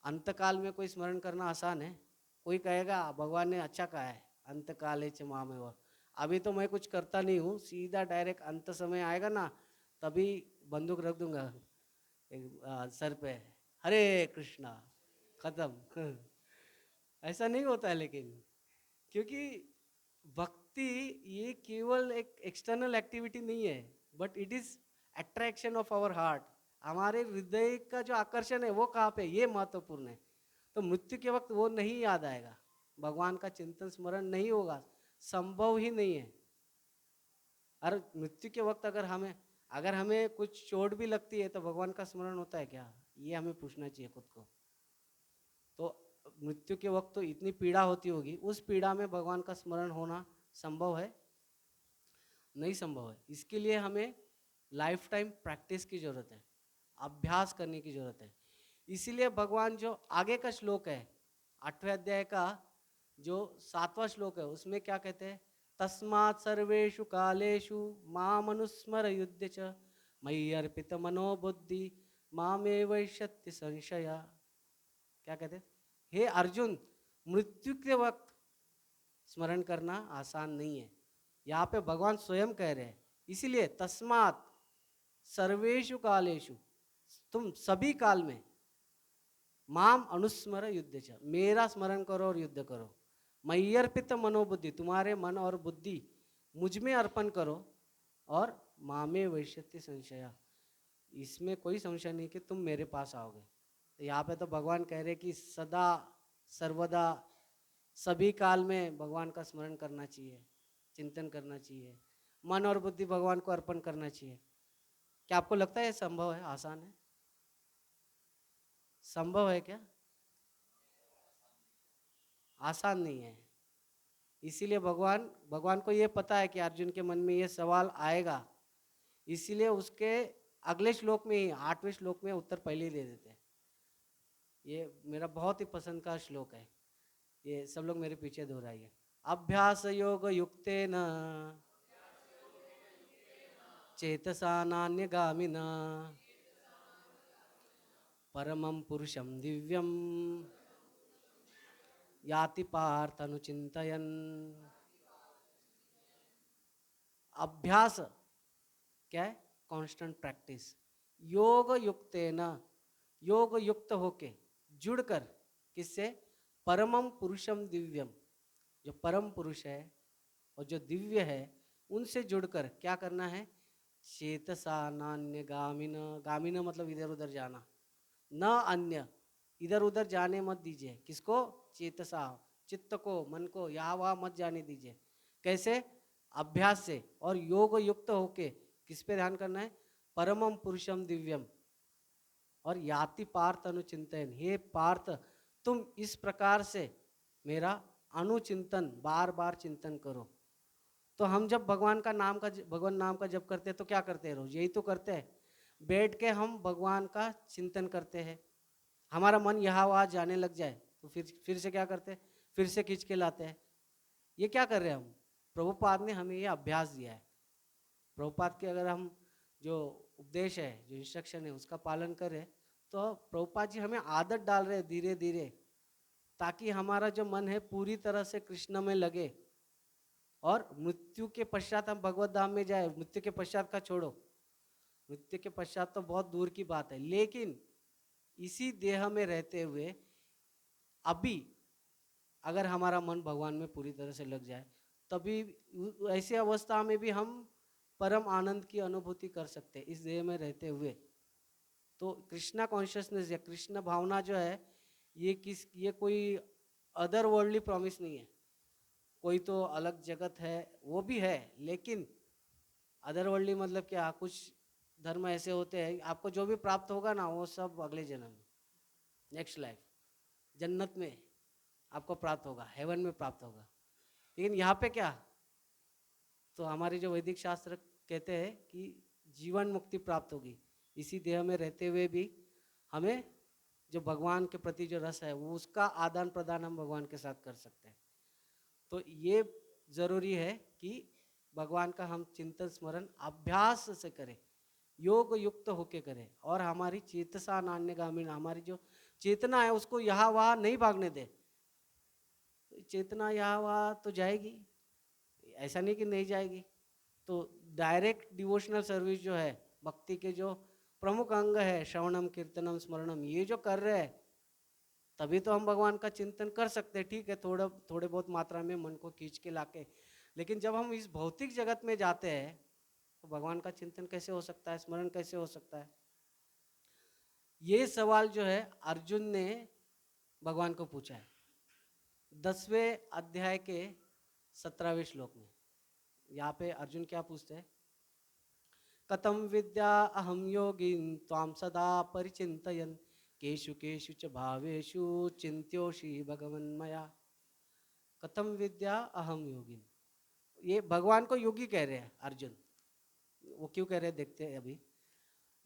अंतकाल में कोई स्मरण करना आसान है? कोई कहेगा भगवान ने अच्छा कहा है अंतकाले च मामेव, अभी तो मैं कुछ करता नहीं हूँ, सीधा डायरेक्ट अंत समय आएगा ना, तभी बंदूक रख दूंगा सर पे, हरे कृष्णा, खत्म। ऐसा नहीं होता है, लेकिन क्योंकि भक्ति ये केवल एक एक्सटर्नल एक्टिविटी नहीं है, but it is attraction of our heart. हमारे हृदय का जो आकर्षण है वो कहाँ पे, ये महत्वपूर्ण है। तो मृत्यु के वक्त वो नहीं याद आएगा, भगवान का चिंतन स्मरण नहीं होगा, संभव ही नहीं है। और मृत्यु के वक्त अगर हमें कुछ चोट भी लगती है तो भगवान का स्मरण होता है क्या? ये हमें पूछना चाहिए खुद को। तो मृत्यु के वक्त तो इतनी पीड़ा होती होगी, उस पीड़ा में भगवान का स्मरण होना संभव है? नहीं संभव है। इसके लिए हमें लाइफ टाइम प्रैक्टिस की जरूरत है, अभ्यास करने की जरूरत है। इसीलिए भगवान जो आगे का श्लोक है 8वें अध्याय का जो 7वां श्लोक है, उसमें क्या कहते हैं? तस्मात् सर्वेषु कालेषु माम अनुस्मर युध्य च मयि अर्पित मनोबुद्धि मामे वैश्यत्य संशया। क्या कहते हैं? हे अर्जुन, मृत्यु के वक्त स्मरण करना आसान नहीं है। यहाँ पे भगवान स्वयं कह रहे हैं, इसीलिए तस्मात् सर्वेषु कालेषु, तुम सभी काल में, माम अनुस्मर युद्ध च, मेरा स्मरण करो और युद्ध करो। मयि अर्पित मनोबुद्धि, तुम्हारे मन और बुद्धि मुझ में अर्पण करो, और मामे वैश्यत्य संशया, इसमें कोई संशय नहीं कि तुम मेरे पास आओगे। तो यहाँ पे तो भगवान कह रहे कि सदा सर्वदा सभी काल में भगवान का स्मरण करना चाहिए, चिंतन करना चाहिए, मन और बुद्धि भगवान को अर्पण करना चाहिए। क्या आपको लगता है ये संभव है, आसान है? संभव है क्या? आसान नहीं है। इसीलिए भगवान को ये पता है कि अर्जुन के मन में ये सवाल आएगा, इसीलिए उसके अगले श्लोक में ही 8वें श्लोक में उत्तर पहले ही दे देते हैं। ये मेरा बहुत ही पसंद का श्लोक है, ये सब लोग मेरे पीछे दोहराइए। अभ्यास योग युक्तेन चेतसा नान्यगामिना परमं पुरुषं दिव्यं याति पार्थ अनुचिंतयन्। अभ्यास क्या है? Constant practice. योग युक्तेन, योग युक्त होके, जुड़कर, किससे? परमं पुरुषम दिव्यम, जो परम पुरुष है और जो दिव्य है, उनसे जुड़कर क्या करना है? चेतसा नान्य गामिन, गामिन मतलब इधर उधर जाना, न अन्य, इधर उधर जाने मत दीजिए। किसको? चेतसा, चित्त को, मन को यहाँ वहाँ मत जाने दीजिए। कैसे? अभ्यास से और योग युक्त होके किस पे ध्यान करना है? परमम पुरुषम दिव्यम, और याति पार्थ अनुचिंतन, हे पार्थ तुम इस प्रकार से मेरा अनुचिंतन, बार बार चिंतन करो। तो हम जब भगवान नाम का जप करते हैं तो क्या करते हैं रोज? यही तो करते हैं, बैठ के हम भगवान का चिंतन करते हैं। हमारा मन यहाँ वहाँ जाने लग जाए तो फिर से क्या करते हैं? फिर से खींच के लाते हैं। ये क्या कर रहे हैं हम? प्रभुपाद ने हमें ये अभ्यास दिया है। प्रभुपाद के अगर हम जो उपदेश है, जो इंस्ट्रक्शन है, उसका पालन करें तो प्रभुपाद जी हमें आदत डाल रहे हैं धीरे धीरे, ताकि हमारा जो मन है पूरी तरह से कृष्ण में लगे और मृत्यु के पश्चात हम भगवत धाम में जाए। मृत्यु के पश्चात का छोड़ो, मृत्यु के पश्चात तो बहुत दूर की बात है, लेकिन इसी देह में रहते हुए अभी अगर हमारा मन भगवान में पूरी तरह से लग जाए, तभी ऐसी अवस्था में भी हम परम आनंद की अनुभूति कर सकते हैं इस देह में रहते हुए। तो कृष्णा कॉन्शियसनेस या कृष्ण भावना जो है, ये कोई अदर वर्ल्डली प्रॉमिस नहीं है। कोई तो अलग जगत है, वो भी है, लेकिन अदर वर्ल्डली मतलब क्या? कुछ धर्म ऐसे होते हैं, आपको जो भी प्राप्त होगा ना, वो सब अगले जन्म में, नेक्स्ट लाइफ, जन्नत में आपको प्राप्त होगा, हेवन में प्राप्त होगा। लेकिन यहाँ पे क्या? तो हमारे जो वैदिक शास्त्र कहते हैं कि जीवन मुक्ति प्राप्त होगी। इसी देह में रहते हुए भी हमें जो भगवान के प्रति जो रस है, वो उसका आदान प्रदान हम भगवान के साथ कर सकते हैं। तो ये जरूरी है कि भगवान का हम चिंतन स्मरण अभ्यास से करें, योग युक्त होके करें, और हमारी चेतसा नान्यगामी, हमारी जो चेतना है उसको यहाँ वहाँ नहीं भागने दे। चेतना यहाँ वहाँ तो जाएगी, ऐसा नहीं कि नहीं जाएगी। तो डायरेक्ट डिवोशनल सर्विस जो है, भक्ति के जो प्रमुख अंग है, श्रवणम कीर्तनम स्मरणम, ये जो कर रहे हैं, तभी तो हम भगवान का चिंतन कर सकते हैं। ठीक है, थोड़े बहुत मात्रा में मन को खींच के लाके, लेकिन जब हम इस भौतिक जगत में जाते हैं तो भगवान का चिंतन कैसे हो सकता है, स्मरण कैसे हो सकता है? ये सवाल जो है अर्जुन ने भगवान को पूछा है 10वें अध्याय के 17वें श्लोक में। यहाँ पे अर्जुन क्या पूछते हैं? कथम विद्या अहम योगिन त्वाम सदा परिचिन्तयन् केषु केषु च भावेषु चिन्त्योषि भगवन् मया। कथम विद्या अहम योगिन, ये भगवान को योगी कह रहे हैं अर्जुन। वो क्यों कह रहे हैं देखते हैं अभी।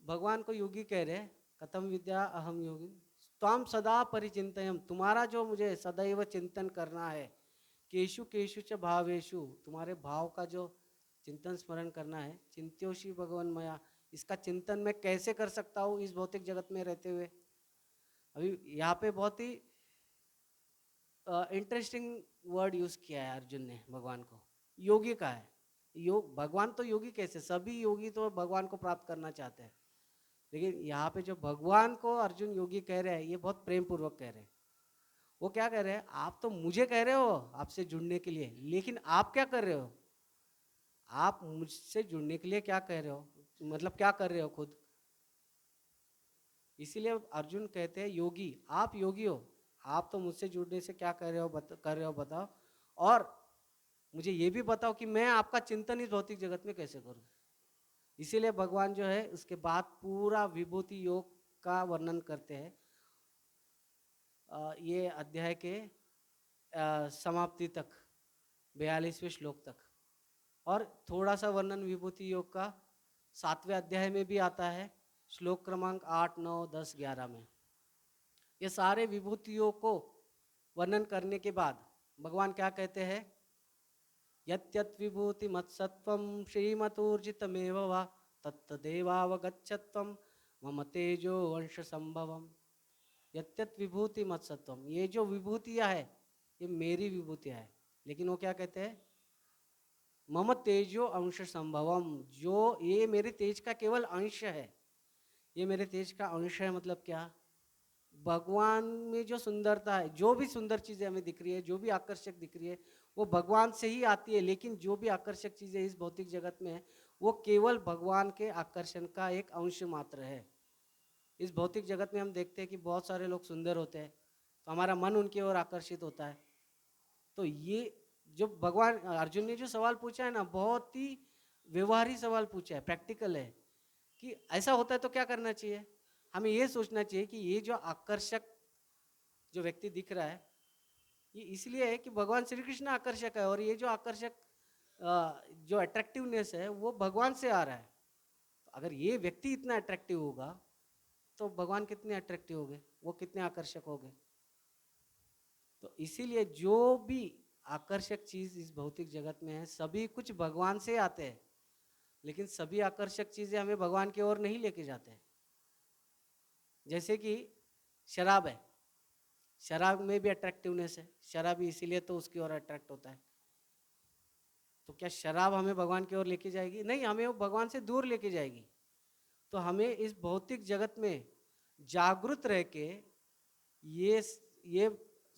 भगवान को योगी कह रहे हैं, कथम विद्या अहम योगिन त्वाम सदा परिचिन्तयन्, तुम्हारा जो मुझे सदैव चिंतन करना है, केषु केषु च भावेषु, तुम्हारे भाव का जो चिंतन स्मरण करना है, चिंत्योषि भगवान मया, इसका चिंतन मैं कैसे कर सकता हूँ इस भौतिक जगत में रहते हुए। अभी यहाँ पे बहुत ही इंटरेस्टिंग वर्ड यूज किया है अर्जुन ने भगवान को, योगी का है। योग, भगवान तो योगी कैसे? सभी योगी तो भगवान को प्राप्त करना चाहते हैं, लेकिन यहाँ पे जो भगवान को अर्जुन योगी कह रहे हैं, ये बहुत प्रेम पूर्वक कह रहे हैं। वो क्या कह रहे हैं? आप तो मुझे कह रहे हो आपसे जुड़ने के लिए, लेकिन आप क्या कर रहे हो? आप मुझसे जुड़ने के लिए क्या कह रहे हो, मतलब क्या कर रहे हो खुद? इसीलिए अर्जुन कहते हैं योगी, आप योगी हो, आप तो मुझसे जुड़ने से क्या कर रहे हो बताओ, और मुझे ये भी बताओ कि मैं आपका चिंतन इस भौतिक जगत में कैसे करूं। इसीलिए भगवान जो है उसके बाद पूरा विभूति योग का वर्णन करते हैं ये अध्याय के समाप्ति तक, 42वें श्लोक तक। और थोड़ा सा वर्णन विभूति योग का 7वें अध्याय में भी आता है, श्लोक क्रमांक 8, 9, 10, 11 में। ये सारे विभूतियों को वर्णन करने के बाद भगवान क्या कहते हैं? यत् विभूति मत्सत्वं श्रीमतूर्जितमेव वा तत्तदेवावगच्छत्वं मम तेजो वंश संभवम। यत् विभूति मत्सत्वम, ये जो विभूतियाँ है ये मेरी विभूतियाँ है, लेकिन वो क्या कहते हैं? मम तेजो अंश संभवम, जो ये मेरे तेज का केवल अंश है। ये मेरे तेज का अंश है मतलब क्या? भगवान में जो सुंदरता है, जो भी सुंदर चीज़ें हमें दिख रही है, जो भी आकर्षक दिख रही है, वो भगवान से ही आती है। लेकिन जो भी आकर्षक चीज़ें इस भौतिक जगत में है, वो केवल भगवान के आकर्षण का एक अंश मात्र है। इस भौतिक जगत में हम देखते हैं कि बहुत सारे लोग सुंदर होते हैं, तो हमारा मन उनकी ओर आकर्षित होता है। तो ये जो भगवान अर्जुन ने जो सवाल पूछा है ना, बहुत ही व्यवहारिक सवाल पूछा है, प्रैक्टिकल है कि ऐसा होता है तो क्या करना चाहिए। हमें ये सोचना चाहिए कि ये जो आकर्षक जो व्यक्ति दिख रहा है, ये इसलिए है कि भगवान श्री कृष्ण आकर्षक है, और ये जो आकर्षक जो अट्रैक्टिवनेस है वो भगवान से आ रहा है। तो अगर ये व्यक्ति इतना अट्रैक्टिव होगा तो भगवान कितने अट्रैक्टिव होंगे, वो कितने आकर्षक होंगे। तो इसीलिए जो भी आकर्षक चीज इस भौतिक जगत में है सभी कुछ भगवान से आते हैं, लेकिन सभी आकर्षक चीजें हमें भगवान की ओर नहीं लेके जाते हैं। जैसे कि शराब है, शराब में भी अट्रैक्टिवनेस है, शराबी इसीलिए तो उसकी ओर अट्रैक्ट होता है। तो क्या शराब हमें भगवान की ओर लेके जाएगी? नहीं, हमें वो भगवान से दूर लेके जाएगी। तो हमें इस भौतिक जगत में जागरूक रह के ये ये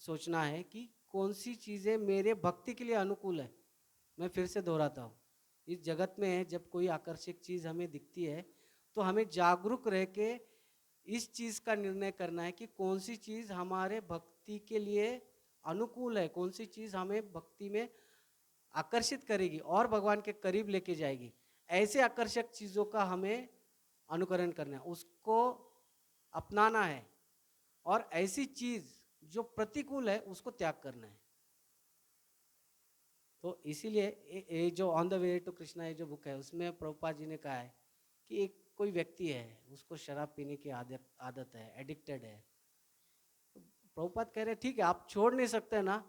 सोचना है कि कौन सी चीज़ें मेरे भक्ति के लिए अनुकूल है। मैं फिर से दोहराता हूँ, इस जगत में जब कोई आकर्षक चीज़ हमें दिखती है तो हमें जागरूक रह के इस चीज़ का निर्णय करना है कि कौन सी चीज़ हमारे भक्ति के लिए अनुकूल है, कौन सी चीज़ हमें भक्ति में आकर्षित करेगी और भगवान के करीब लेके जाएगी। ऐसे आकर्षक चीज़ों का हमें अनुकरण करना है, उसको अपनाना है, और ऐसी चीज़ जो प्रतिकूल है उसको त्याग करना है। तो इसीलिए ये जो on the way to Krishna ये जो बुक है उसमें प्रभुपाद जी ने कहा है कि एक कोई व्यक्ति है उसको शराब पीने की आदत है, एडिक्टेड है। तो प्रभुपाद कह रहे हैं ठीक है, आप छोड़ नहीं सकते ना,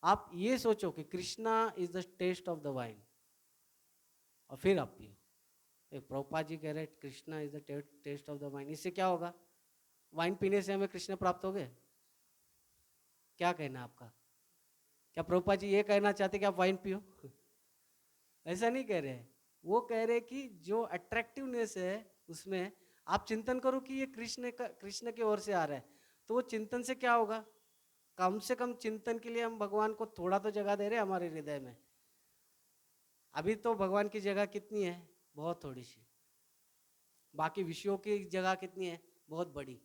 आप ये सोचो कि Krishna is the taste of the wine, और फिर आप पियो। एक प्रभुपाद जी कह रहे हैं Krishna is the taste of the wine, इससे क्या होगा? वाइन पीने से हमें कृष्ण प्राप्त हो गए? क्या कहना आपका? क्या प्रभुपाद जी ये कहना चाहते कि आप वाइन पियो? ऐसा नहीं कह रहे हैं। वो कह रहे कि जो अट्रैक्टिवनेस है उसमें आप चिंतन करो कि ये कृष्ण की ओर से आ रहा है, तो वो चिंतन से क्या होगा? कम से कम चिंतन के लिए हम भगवान को थोड़ा तो जगह दे रहे हैं हमारे हृदय में। अभी तो भगवान की जगह कितनी है? बहुत थोड़ी सी। बाकी विषयों की जगह कितनी है? बहुत बड़ी।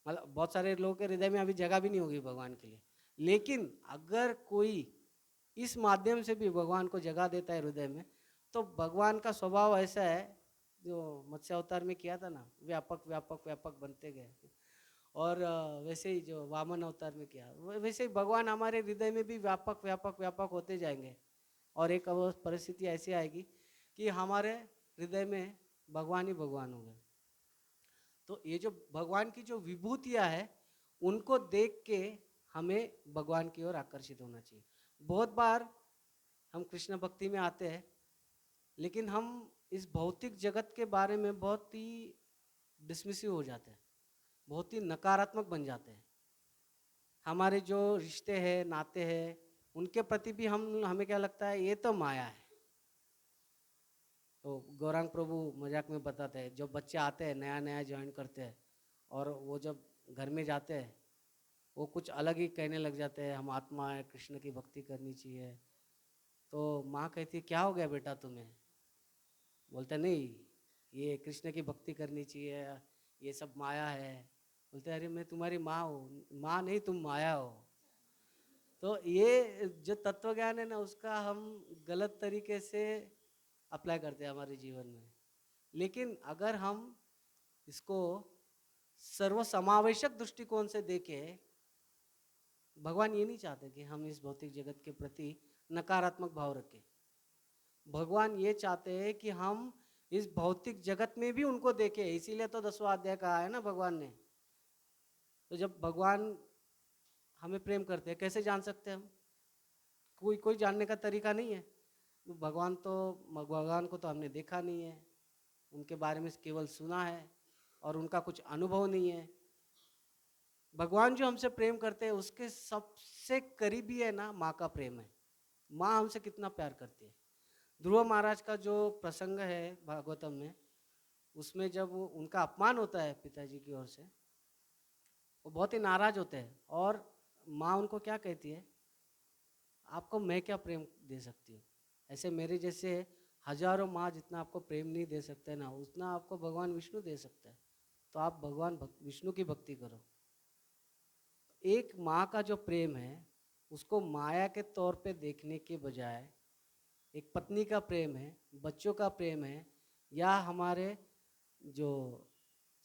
मतलब बहुत सारे लोगों के हृदय में अभी जगह भी नहीं होगी भगवान के लिए। लेकिन अगर कोई इस माध्यम से भी भगवान को जगह देता है हृदय में, तो भगवान का स्वभाव ऐसा है, जो मत्स्य अवतार में किया था ना, व्यापक व्यापक व्यापक बनते गए। और वैसे ही जो वामन अवतार में किया, वैसे ही भगवान हमारे हृदय में भी व्यापक व्यापक व्यापक होते जाएंगे। और एक परिस्थिति ऐसी आएगी कि हमारे हृदय में भगवान ही भगवान होंगे। तो ये जो भगवान की जो विभूतियाँ है उनको देख के हमें भगवान की ओर आकर्षित होना चाहिए। बहुत बार हम कृष्ण भक्ति में आते हैं, लेकिन हम इस भौतिक जगत के बारे में बहुत ही डिसमिसिव हो जाते हैं, बहुत ही नकारात्मक बन जाते हैं। हमारे जो रिश्ते हैं, नाते हैं, उनके प्रति भी हमें क्या लगता है, ये तो माया है। तो गौरांग प्रभु मजाक में बताते हैं, जब बच्चे आते हैं नया नया ज्वाइन करते हैं और वो जब घर में जाते हैं वो कुछ अलग ही कहने लग जाते हैं, हम आत्मा है, कृष्ण की भक्ति करनी चाहिए। तो माँ कहती है क्या हो गया बेटा तुम्हें? बोलते नहीं, ये कृष्ण की भक्ति करनी चाहिए, ये सब माया है। बोलते अरे मैं तुम्हारी माँ हूँ। माँ नहीं, तुम माया हो। तो ये जो तत्व ज्ञान है ना, उसका हम गलत तरीके से अप्लाई करते हैं हमारे जीवन में। लेकिन अगर हम इसको सर्वसमावेशक दृष्टिकोण से देखें, भगवान ये नहीं चाहते कि हम इस भौतिक जगत के प्रति नकारात्मक भाव रखें। भगवान ये चाहते हैं कि हम इस भौतिक जगत में भी उनको देखें। इसीलिए तो 10वां अध्याय कहा है ना भगवान ने। तो जब भगवान हमें प्रेम करते हैं, कैसे जान सकते हैं हम? कोई जानने का तरीका नहीं है। भगवान को तो हमने देखा नहीं है, उनके बारे में केवल सुना है और उनका कुछ अनुभव नहीं है। भगवान जो हमसे प्रेम करते हैं उसके सबसे करीबी है ना माँ का प्रेम है। माँ हमसे कितना प्यार करती है। ध्रुव महाराज का जो प्रसंग है भागवतम में, उसमें जब उनका अपमान होता है पिताजी की ओर से, वो बहुत ही नाराज होते हैं। और माँ उनको क्या कहती है, आपको मैं क्या प्रेम दे सकती हूँ? ऐसे मेरे जैसे हजारों माँ जितना आपको प्रेम नहीं दे सकते ना, उतना आपको भगवान विष्णु दे सकता है। तो आप भगवान विष्णु की भक्ति करो। एक माँ का जो प्रेम है उसको माया के तौर पे देखने के बजाय, एक पत्नी का प्रेम है, बच्चों का प्रेम है, या हमारे जो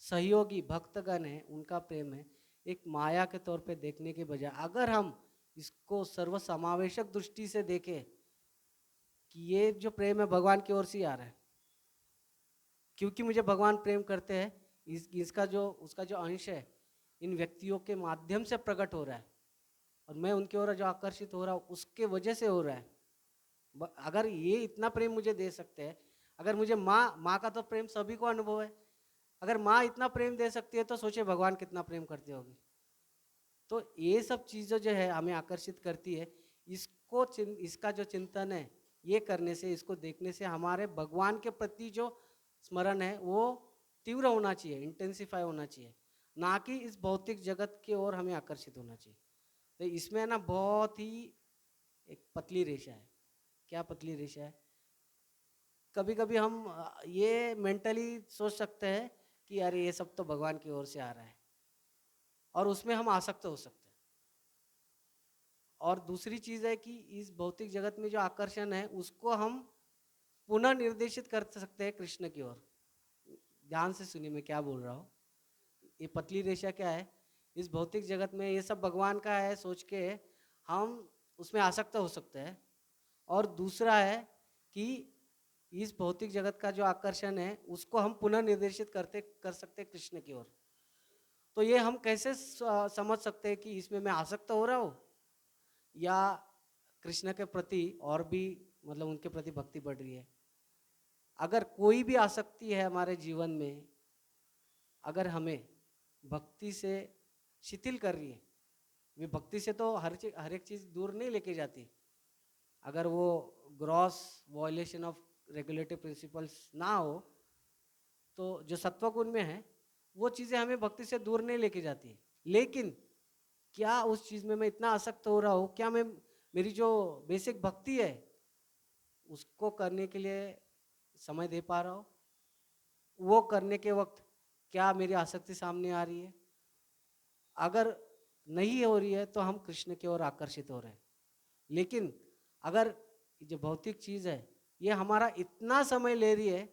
सहयोगी भक्तगण हैं उनका प्रेम है, एक माया के तौर पे देखने के बजाय अगर हम इसको सर्वसमावेशक दृष्टि से देखे कि ये जो प्रेम है भगवान की ओर से ही आ रहा है, क्योंकि मुझे भगवान प्रेम करते हैं, इसका जो उसका जो अंश है इन व्यक्तियों के माध्यम से प्रकट हो रहा है, और मैं उनकी ओर जो आकर्षित हो रहा हूँ उसके वजह से हो रहा है। अगर ये इतना प्रेम मुझे दे सकते हैं, अगर मुझे माँ का तो प्रेम सभी को अनुभव है, अगर माँ इतना प्रेम दे सकती है तो सोचिए भगवान कितना प्रेम करती होगी। तो ये सब चीज़ें जो है हमें आकर्षित करती है। इसका जो चिंतन है ये करने से, इसको देखने से हमारे भगवान के प्रति जो स्मरण है वो तीव्र होना चाहिए, इंटेंसिफाई होना चाहिए, ना कि इस भौतिक जगत की ओर हमें आकर्षित होना चाहिए। तो इसमें ना बहुत ही एक पतली रेशा है। क्या पतली रेशा है? कभी कभी हम ये मेंटली सोच सकते हैं कि अरे ये सब तो भगवान की ओर से आ रहा है, और उसमें हम आसक्त हो सकते हैं। और दूसरी चीज़ है कि इस भौतिक जगत में जो आकर्षण है उसको हम पुनः निर्देशित कर सकते हैं कृष्ण की ओर। ध्यान से सुनिए मैं क्या बोल रहा हूँ। ये पतली रेशा क्या है? इस भौतिक जगत में ये सब भगवान का है सोच के हम उसमें आसक्त हो सकते हैं। और दूसरा है कि इस भौतिक जगत का जो आकर्षण है उसको हम पुनः निर्देशित कर सकते हैं कृष्ण की ओर। तो ये हम कैसे समझ सकते हैं कि इसमें मैं आसक्त हो रहा हूँ या कृष्ण के प्रति और भी मतलब उनके प्रति भक्ति बढ़ रही है? अगर कोई भी आसक्ति है हमारे जीवन में, अगर हमें भक्ति से शिथिल कर रही है, वे भक्ति से तो हर एक चीज़ दूर नहीं लेके जाती। अगर वो gross violation of regulatory principles ना हो तो जो सत्व गुण में है वो चीज़ें हमें भक्ति से दूर नहीं लेके जाती। लेकिन क्या उस चीज़ में मैं इतना आसक्त हो रहा हूँ, क्या मैं मेरी जो बेसिक भक्ति है उसको करने के लिए समय दे पा रहा हूँ? वो करने के वक्त क्या मेरी आसक्ति सामने आ रही है? अगर नहीं हो रही है तो हम कृष्ण की ओर आकर्षित हो रहे हैं। लेकिन अगर जो भौतिक चीज़ है ये हमारा इतना समय ले रही है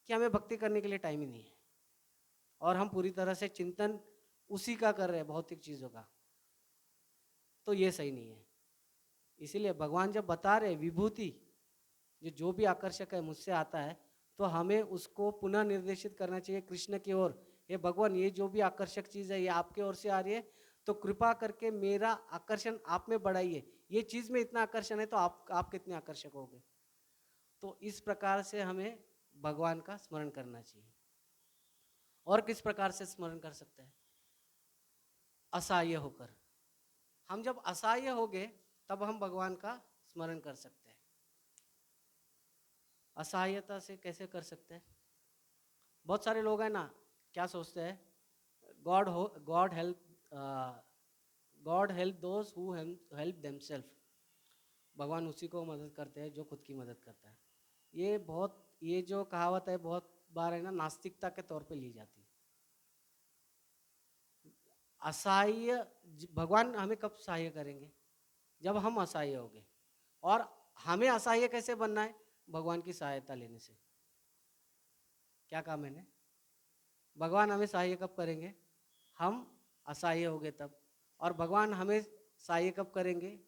कि हमें भक्ति करने के लिए टाइम ही नहीं है, और हम पूरी तरह से चिंतन उसी का कर रहे हैं, भौतिक चीज़ों का, तो ये सही नहीं है। इसीलिए भगवान जब बता रहे विभूति जो भी आकर्षक है मुझसे आता है, तो हमें उसको पुनः निर्देशित करना चाहिए कृष्ण की ओर। हे भगवान, ये जो भी आकर्षक चीज़ है ये आपके ओर से आ रही है, तो कृपा करके मेरा आकर्षण आप में बढ़ाइए। ये चीज़ में इतना आकर्षण है तो आप कितने आकर्षक होंगे। तो इस प्रकार से हमें भगवान का स्मरण करना चाहिए। और किस प्रकार से स्मरण कर सकते हैं? असहाय होकर। हम जब असहाय होंगे तब हम भगवान का स्मरण कर सकते हैं। असहायता से कैसे कर सकते हैं? बहुत सारे लोग हैं ना, क्या सोचते हैं, God help those who help themselves. भगवान उसी को मदद करते हैं जो खुद की मदद करता है। ये जो कहावत है बहुत बार है ना नास्तिकता के तौर पे ली जाती है। असहाय भगवान हमें कब सहाय करेंगे? जब हम असहाय होंगे। और हमें असहाय कैसे बनना है? भगवान की सहायता लेने से। क्या कहा मैंने? भगवान हमें सहाय कब करेंगे? हम असहाय होंगे तब। और भगवान हमें सहाय कब करेंगे?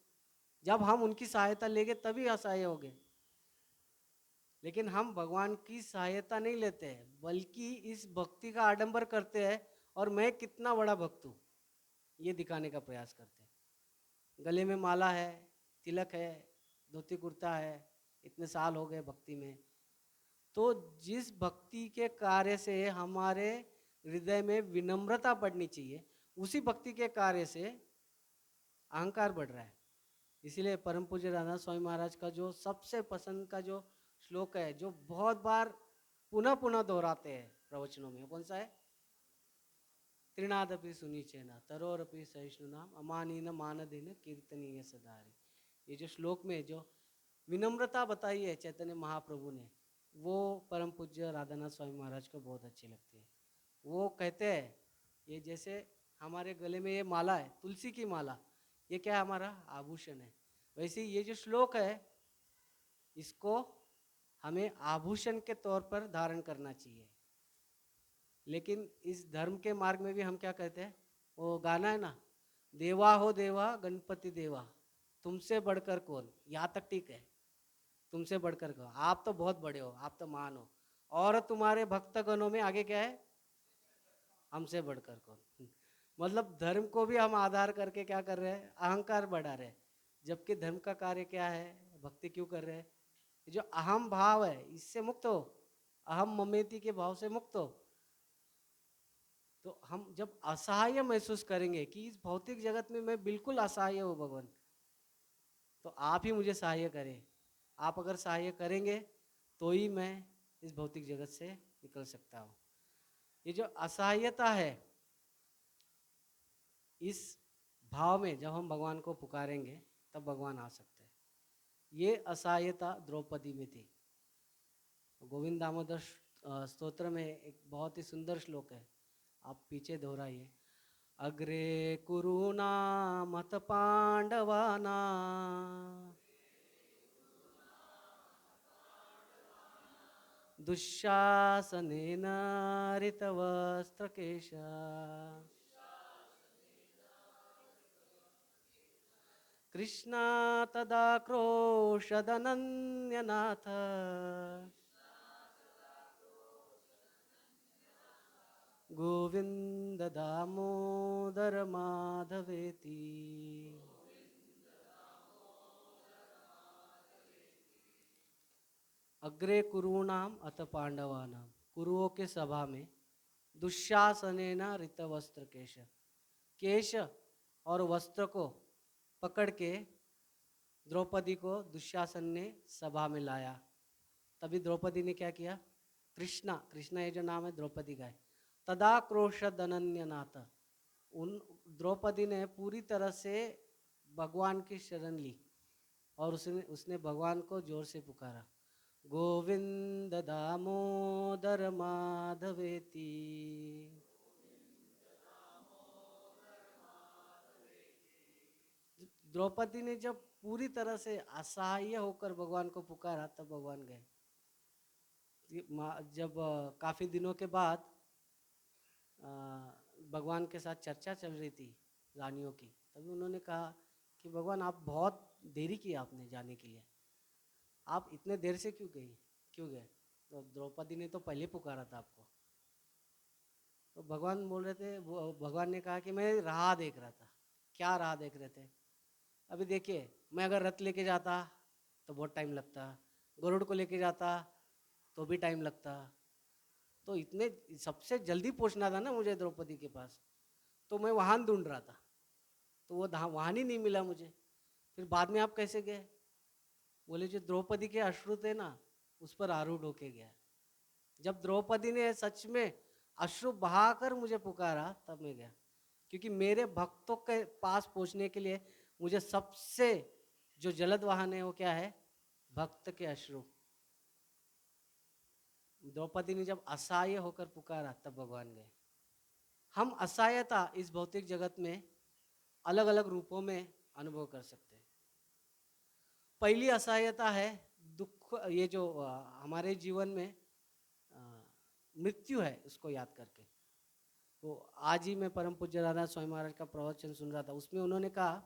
जब हम उनकी सहायता लेंगे तभी असहाय होंगे। लेकिन हम भगवान की सहायता नहीं लेते हैं, बल्कि इस भक्ति का आडंबर करते हैं और मैं कितना बड़ा भक्त हूँ ये दिखाने का प्रयास करते हैं। गले में माला है, तिलक है, धोती कुर्ता है, इतने साल हो गए भक्ति में। तो जिस भक्ति के कार्य से हमारे हृदय में विनम्रता बढ़नी चाहिए, उसी भक्ति के कार्य से अहंकार बढ़ रहा है। इसीलिए परम पूज्य राधा स्वामी महाराज का जो सबसे पसंद का जो श्लोक है, जो बहुत बार पुनः पुनः दोहराते हैं प्रवचनों में, कौन सा है? त्रिनादपि सुनिचेना तरोरपि सहिष्णुनाम अमानीन मानदेन कीर्तनीय सदारी। ये जो श्लोक में जो विनम्रता बताई है चैतन्य महाप्रभु ने, वो परम पूज्य राधानाथ स्वामी महाराज को बहुत अच्छी लगती है। वो कहते हैं ये जैसे हमारे गले में ये माला है, तुलसी की माला, ये क्या है? हमारा आभूषण है। वैसे ये जो श्लोक है इसको हमें आभूषण के तौर पर धारण करना चाहिए। लेकिन इस धर्म के मार्ग में भी हम क्या कहते हैं, वो गाना है ना, देवा हो देवा गणपति देवा, तुमसे बढ़कर कौन, यहाँ तक ठीक है, तुमसे बढ़कर कौन, आप तो बहुत बड़े हो, आप तो महान हो, और तुम्हारे भक्तगणों में आगे क्या है, हमसे बढ़कर कौन। मतलब धर्म को भी हम आधार करके क्या कर रहे हैं, अहंकार बढ़ा रहे हैं, जबकि धर्म का कार्य क्या है, भक्ति क्यों कर रहे हैं, जो अहम भाव है इससे मुक्त हो, अहम ममेती के भाव से मुक्त हो। तो हम जब असहाय महसूस करेंगे कि इस भौतिक जगत में मैं बिल्कुल असहाय हूँ भगवान, तो आप ही मुझे सहाय करें, आप अगर सहाय करेंगे तो ही मैं इस भौतिक जगत से निकल सकता हूँ। ये जो असहायता है, इस भाव में जब हम भगवान को पुकारेंगे तब भगवान आ सकते हैं। ये असहायता द्रौपदी में थी। गोविंद दामोदर स्तोत्र में एक बहुत ही सुंदर श्लोक है, आप पीछे दोहराइए। अग्रे कुरुनामथ पांडवाना दुःशासनेन ऋतवस्त्रकेश कृष्णा तदा क्रोशदनन्यनाथ गोविंद दामोदर माधवेति। अग्रे कुरुणाम अथ पांडवानाम, कुरुओं के सभा में दुशासनेन ऋतवस्त्र केश, केश और वस्त्र को पकड़ के द्रौपदी को दुशासन ने सभा में लाया। तभी द्रौपदी ने क्या किया, कृष्णा, कृष्णा ये जो नाम है द्रौपदी का है, तदा क्रोशद अनन्यनाथ, उन द्रौपदी ने पूरी तरह से भगवान की शरण ली और उसने उसने भगवान को जोर से पुकारा, गोविंद दामोदर माधवेति। द्रौपदी ने जब पूरी तरह से असहाय होकर भगवान को पुकारा तब भगवान गए। जब काफ़ी दिनों के बाद भगवान के साथ चर्चा चल रही थी रानियों की, तभी उन्होंने कहा कि भगवान आप बहुत देरी की आपने जाने के लिए, आप इतने देर से क्यों गए। तो द्रौपदी ने तो पहले पुकारा था आपको। तो भगवान बोल रहे थे, भगवान ने कहा कि मैं राह देख रहा था। क्या राह देख रहे थे, अभी देखिए, मैं अगर रथ लेके जाता तो बहुत टाइम लगता, गरुड़ को लेके जाता तो भी टाइम लगता, तो इतने सबसे जल्दी पहुंचना था ना मुझे द्रौपदी के पास, तो मैं वाहन ढूंढ रहा था, तो वो वाहन ही नहीं मिला मुझे। फिर बाद में आप कैसे गए, बोले जो द्रौपदी के अश्रु थे ना उस पर आरूढ़ होके गया। जब द्रौपदी ने सच में अश्रु बहाकर मुझे पुकारा तब मैं गया, क्योंकि मेरे भक्तों के पास पहुंचने के लिए मुझे सबसे जो जलद वाहन है वो क्या है, भक्त के अश्रु। द्रौपदी ने जब असहाय होकर पुकारा तब भगवान गए। हम असहायता इस भौतिक जगत में अलग अलग रूपों में अनुभव कर सकते हैं। पहली असहायता है दुख, ये जो हमारे जीवन में मृत्यु है उसको याद करके। वो आज ही मैं परम पूज्य राधा स्वामी महाराज का प्रवचन सुन रहा था, उसमें उन्होंने कहा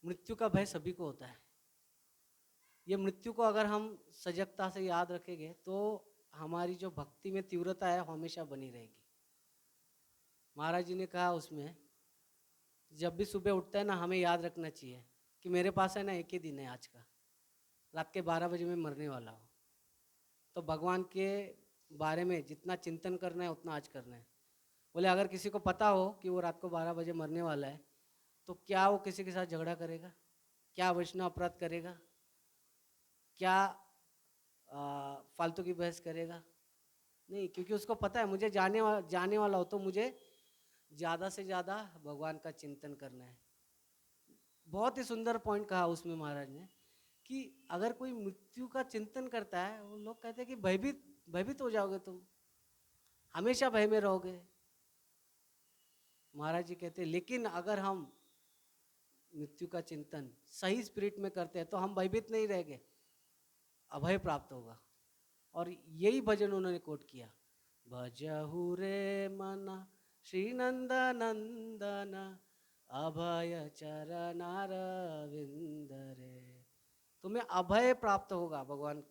मृत्यु का भय सभी को होता है। ये मृत्यु को अगर हम सजगता से याद रखेंगे तो हमारी जो भक्ति में तीव्रता है हमेशा बनी रहेगी। महाराज जी ने कहा उसमें, जब भी सुबह उठता है ना हमें याद रखना चाहिए कि मेरे पास है ना एक ही दिन है आज का, रात के 12 बजे मैं मरने वाला हूँ। तो भगवान के बारे में जितना चिंतन करना है उतना आज करना है। बोले अगर किसी को पता हो कि वो रात को 12 बजे मरने वाला है तो क्या वो किसी के साथ झगड़ा करेगा, क्या वैष्णव अपराध करेगा, क्या फालतू की बहस करेगा, नहीं, क्योंकि उसको पता है मुझे जाने वाला हो तो मुझे ज़्यादा से ज़्यादा भगवान का चिंतन करना है। बहुत ही सुंदर पॉइंट कहा उसमें महाराज ने कि अगर कोई मृत्यु का चिंतन करता है, वो लोग कहते हैं कि भयभीत भयभीत हो जाओगे, तुम हमेशा भय में रहोगे। महाराज जी कहते हैं लेकिन अगर हम मृत्यु का चिंतन सही स्पिरिट में करते हैं तो हम भयभीत नहीं रहेंगे, अभय प्राप्त होगा। और यही भजन उन्होंने कोट किया, भजहु रे मना श्री नंद नंदन अभय चरणारविंद रे। तुम्हें अभय प्राप्त होगा, भगवान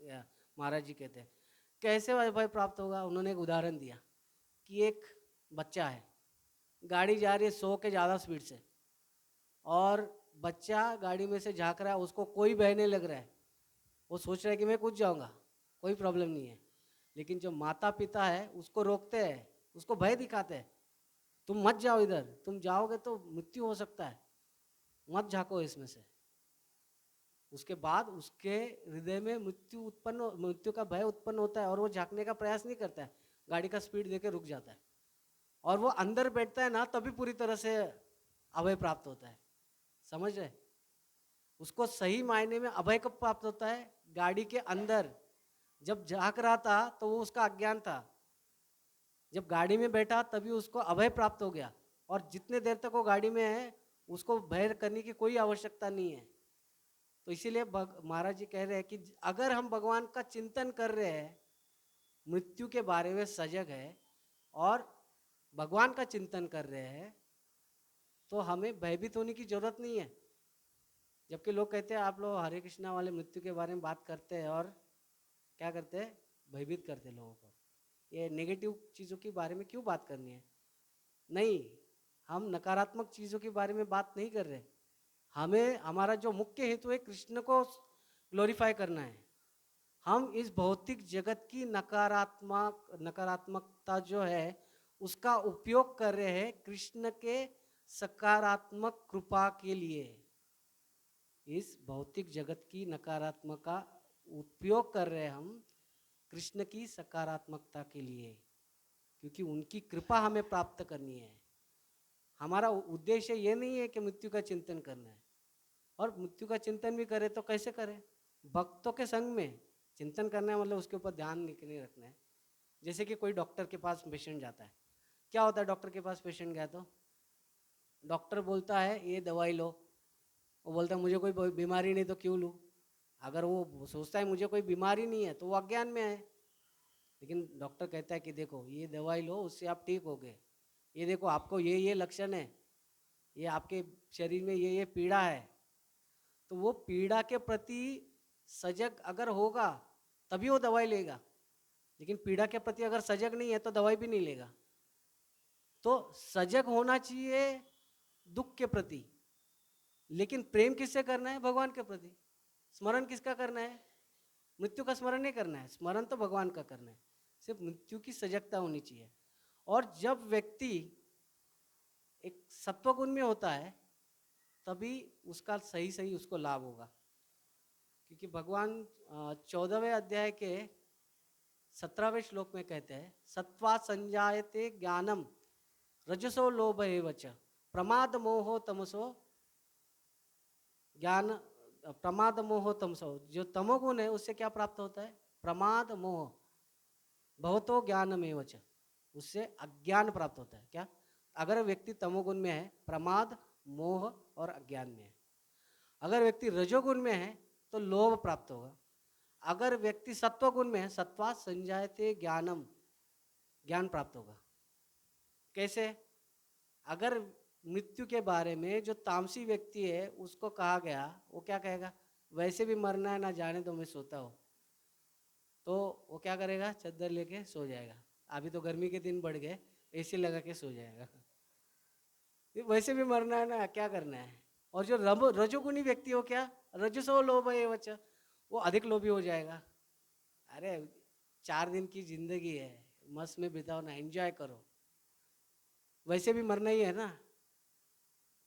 महाराज जी कहते हैं। कैसे अभय प्राप्त होगा? उन्होंने एक उदाहरण दिया कि एक बच्चा है, गाड़ी जा रही है 100 के ज़्यादा स्पीड से, और बच्चा गाड़ी में से झांक रहा है, उसको कोई बहने लग रहा है, वो सोच रहा है कि मैं कूद जाऊंगा, कोई प्रॉब्लम नहीं है। लेकिन जो माता पिता है उसको रोकते हैं, उसको भय दिखाते हैं, तुम मत जाओ इधर, तुम जाओगे तो मृत्यु हो सकता है, मत झांको इसमें से। उसके बाद उसके हृदय में मृत्यु का भय उत्पन्न होता है, और वो झांकने का प्रयास नहीं करता है, गाड़ी का स्पीड देके रुक जाता है, और वो अंदर बैठता है ना, तभी पूरी तरह से अभय प्राप्त होता है। समझ रहे? उसको सही मायने में अभय कब प्राप्त होता है? गाड़ी के अंदर जब झांक रहा था तो वो उसका अज्ञान था, जब गाड़ी में बैठा तभी उसको अभय प्राप्त हो गया, और जितने देर तक वो गाड़ी में है उसको भय करने की कोई आवश्यकता नहीं है। तो इसीलिए महाराज जी कह रहे हैं कि अगर हम भगवान का चिंतन कर रहे हैं, मृत्यु के बारे में सजग है और भगवान का चिंतन कर रहे हैं, तो हमें भयभीत होने की जरूरत नहीं है। जबकि लोग कहते हैं आप लोग हरे कृष्णा वाले मृत्यु के बारे में बात करते हैं और क्या करते हैं, भयभीत करते हैं लोगों को। ये नेगेटिव चीज़ों के बारे में क्यों बात करनी है? नहीं, हम नकारात्मक चीज़ों के बारे में बात नहीं कर रहे। हमें हमारा जो मुख्य हेतु है कृष्ण को ग्लोरीफाई करना है। हम इस भौतिक जगत की नकारात्मकता जो है उसका उपयोग कर रहे हैं कृष्ण के सकारात्मक कृपा के लिए। इस भौतिक जगत की नकारात्मक का उपयोग कर रहे हैं हम कृष्ण की सकारात्मकता के लिए, क्योंकि उनकी कृपा हमें प्राप्त करनी है। हमारा उद्देश्य ये नहीं है कि मृत्यु का चिंतन करना है, और मृत्यु का चिंतन भी करें तो कैसे करें? भक्तों के संग में चिंतन करना है, मतलब उसके ऊपर ध्यान नहीं रखना है। जैसे कि कोई डॉक्टर के पास पेशेंट जाता है, क्या होता है डॉक्टर के पास पेशेंट गया तो डॉक्टर बोलता है ये दवाई लो, वो बोलता है मुझे कोई बीमारी नहीं तो क्यों लूँ। अगर वो सोचता है मुझे कोई बीमारी नहीं है तो वो अज्ञान में है। लेकिन डॉक्टर कहता है कि देखो ये दवाई लो, उससे आप ठीक हो गए, ये देखो आपको ये लक्षण है, ये आपके शरीर में ये पीड़ा है, तो वो पीड़ा के प्रति सजग अगर होगा तभी वो दवाई लेगा। लेकिन पीड़ा के प्रति अगर सजग नहीं है तो दवाई भी नहीं लेगा। तो सजग होना चाहिए दुख के प्रति, लेकिन प्रेम किससे करना है? भगवान के प्रति। स्मरण किसका करना है? मृत्यु का स्मरण नहीं करना है, स्मरण तो भगवान का करना है। सिर्फ मृत्यु की सजगता होनी चाहिए। और जब व्यक्ति एक सत्वगुण में होता है तभी उसका सही सही उसको लाभ होगा। क्योंकि भगवान 14वें अध्याय के 17वें श्लोक में कहते हैं, सत्वा संजायते ज्ञानम रजसो लोभ एव च प्रमाद मोहो तमसो ज्ञान प्रमाद मोह तमसो। जो तमोगुण है उससे क्या प्राप्त होता है? प्रमाद मोह भवतो ज्ञानमेव च, उससे अज्ञान प्राप्त होता है। क्या? अगर व्यक्ति तमोगुण में है, प्रमाद मोह और अज्ञान में है। अगर व्यक्ति रजोगुण में है तो लोभ प्राप्त होगा। अगर व्यक्ति सत्वगुण में है, सत्वा संजायते ज्ञानम, ज्ञान प्राप्त होगा। कैसे? अगर मृत्यु के बारे में जो तामसी व्यक्ति है उसको कहा गया, वो क्या कहेगा? वैसे भी मरना है ना, जाने दो मैं सोता हूँ। तो वो क्या करेगा? चादर लेके सो जाएगा। अभी तो गर्मी के दिन बढ़ गए, एसी लगा के सो जाएगा। वैसे भी मरना है ना, क्या करना है? और जो रजोगुणी व्यक्ति हो, क्या रजसो लोभ है बच्चा, वो अधिक लोभी हो जाएगा। अरे 4 दिन की जिंदगी है, मस्त में बिताओ ना, एंजॉय करो, वैसे भी मरना ही है ना।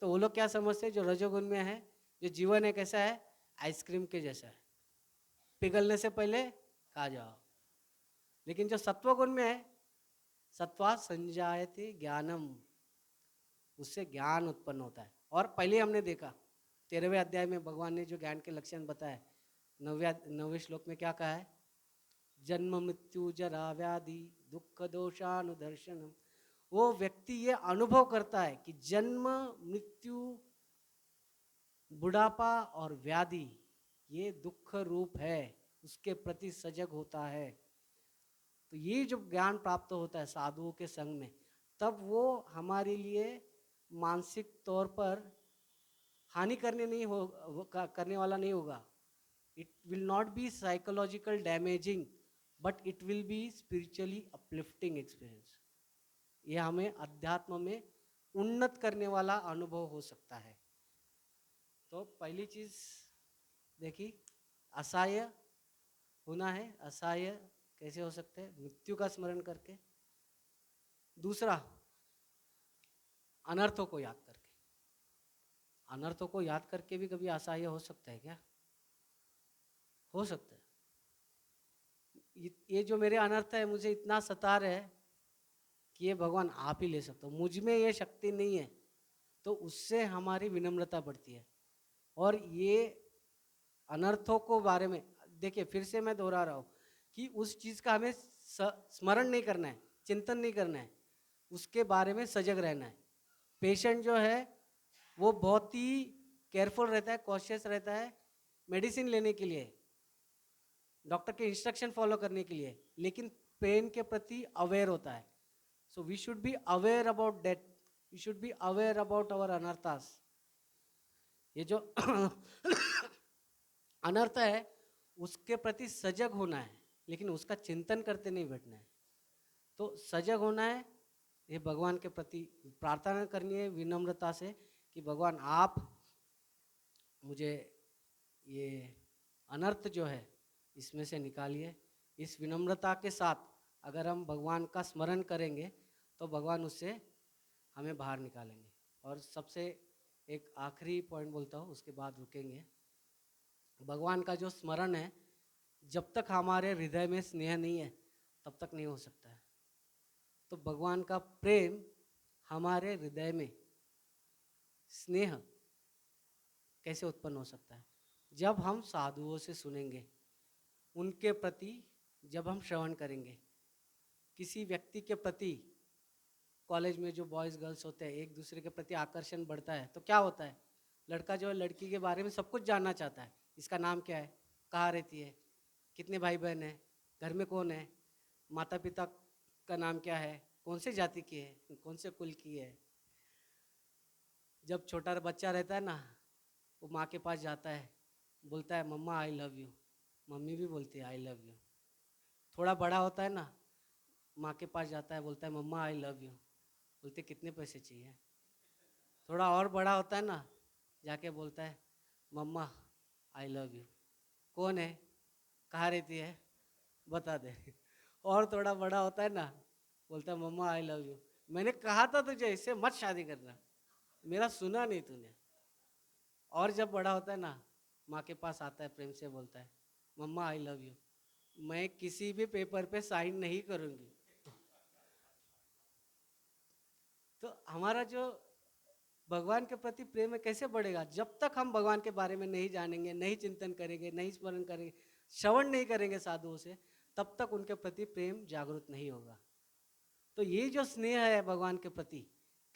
तो वो लोग क्या समझते हैं जो रजोगुण में है, जो जीवन है कैसा है? आइसक्रीम के जैसा है, पिघलने से पहले खा जाओ। लेकिन जो सत्वगुण में है, सत्वा संजायते ज्ञानम, उससे ज्ञान उत्पन्न होता है। और पहले हमने देखा 13वें अध्याय में भगवान ने जो ज्ञान के लक्षण बताए, 9वें श्लोक में क्या कहा है? जन्म मृत्यु जरा व्याधि दुख दोषानुदर्शनम। वो व्यक्ति ये अनुभव करता है कि जन्म मृत्यु बुढ़ापा और व्याधि ये दुख रूप है, उसके प्रति सजग होता है। तो ये जो ज्ञान प्राप्त होता है साधुओं के संग में, तब वो हमारे लिए मानसिक तौर पर हानि करने वाला नहीं होगा. It will not be psychological damaging, but it will be spiritually uplifting experience. ये हमें अध्यात्म में उन्नत करने वाला अनुभव हो सकता है. तो पहली चीज देखी, असहाय होना है. असहाय कैसे हो सकते हैं? मृत्यु का स्मरण करके. दूसरा, अनर्थों को याद करके. अनर्थों को याद करके भी कभी असहाय हो सकता है क्या? हो सकता है. ये जो मेरे अनर्थ है मुझे इतना सता रहे है कि ये भगवान आप ही ले सकते हो, मुझ में ये शक्ति नहीं है. तो उससे हमारी विनम्रता बढ़ती है. और ये अनर्थों को बारे में देखिए, फिर से मैं दोहरा रहा हूँ कि उस चीज़ का हमें स्मरण नहीं करना है, चिंतन नहीं करना है, उसके बारे में सजग रहना है. पेशेंट जो है वो बहुत ही केयरफुल रहता है, कॉशियस रहता है मेडिसिन लेने के लिए, डॉक्टर के इंस्ट्रक्शन फॉलो करने के लिए, लेकिन पेन के प्रति अवेयर होता है. So we should be aware about death, we should be aware about our अनर्थास. ये जो अनर्थ है उसके प्रति सजग होना है, लेकिन उसका चिंतन करते नहीं बैठना है. तो सजग होना है, ये भगवान के प्रति प्रार्थना करनी है विनम्रता से कि भगवान आप मुझे ये अनर्थ जो है इसमें से निकालिए. इस विनम्रता के साथ अगर हम भगवान का स्मरण करेंगे तो भगवान उससे हमें बाहर निकालेंगे. और सबसे एक आखिरी पॉइंट बोलता हूँ, उसके बाद रुकेंगे. भगवान का जो स्मरण है, जब तक हमारे हृदय में स्नेह नहीं है तब तक नहीं हो सकता है. तो भगवान का प्रेम हमारे हृदय में स्नेह कैसे उत्पन्न हो सकता है? जब हम साधुओं से सुनेंगे, उनके प्रति जब हम श्रवण करेंगे. किसी व्यक्ति के प्रति, कॉलेज में जो बॉयज़ गर्ल्स होते हैं, एक दूसरे के प्रति आकर्षण बढ़ता है तो क्या होता है? लड़का जो है लड़की के बारे में सब कुछ जानना चाहता है. इसका नाम क्या है, कहाँ रहती है, कितने भाई बहन हैं, घर में कौन है, माता पिता का नाम क्या है, कौन से जाति की है, कौन से कुल की है. जब छोटा बच्चा रहता है ना, वो माँ के पास जाता है, बोलता है मम्मा आई लव यू. मम्मी भी बोलती है आई लव यू. थोड़ा बड़ा होता है ना, माँ के पास जाता है, बोलता है मम्मा आई लव यू. बोलते कितने पैसे चाहिए. थोड़ा और बड़ा होता है ना, जाके बोलता है मम्मा आई लव यू. कौन है, कहाँ रहती है, बता दे. और थोड़ा बड़ा होता है ना, बोलता है मम्मा आई लव यू. मैंने कहा था तुझे इससे मत शादी करना, मेरा सुना नहीं तूने. और जब बड़ा होता है ना, माँ के पास आता है, प्रेम से बोलता है मम्मा आई लव यू. मैं किसी भी पेपर पे साइन नहीं करूँगी. तो हमारा जो भगवान के प्रति प्रेम है कैसे बढ़ेगा? जब तक हम भगवान के बारे में नहीं जानेंगे, नहीं चिंतन करेंगे, नहीं स्मरण करेंगे, श्रवण नहीं करेंगे साधुओं से, तब तक उनके प्रति प्रेम जागृत नहीं होगा. तो ये जो स्नेह है भगवान के प्रति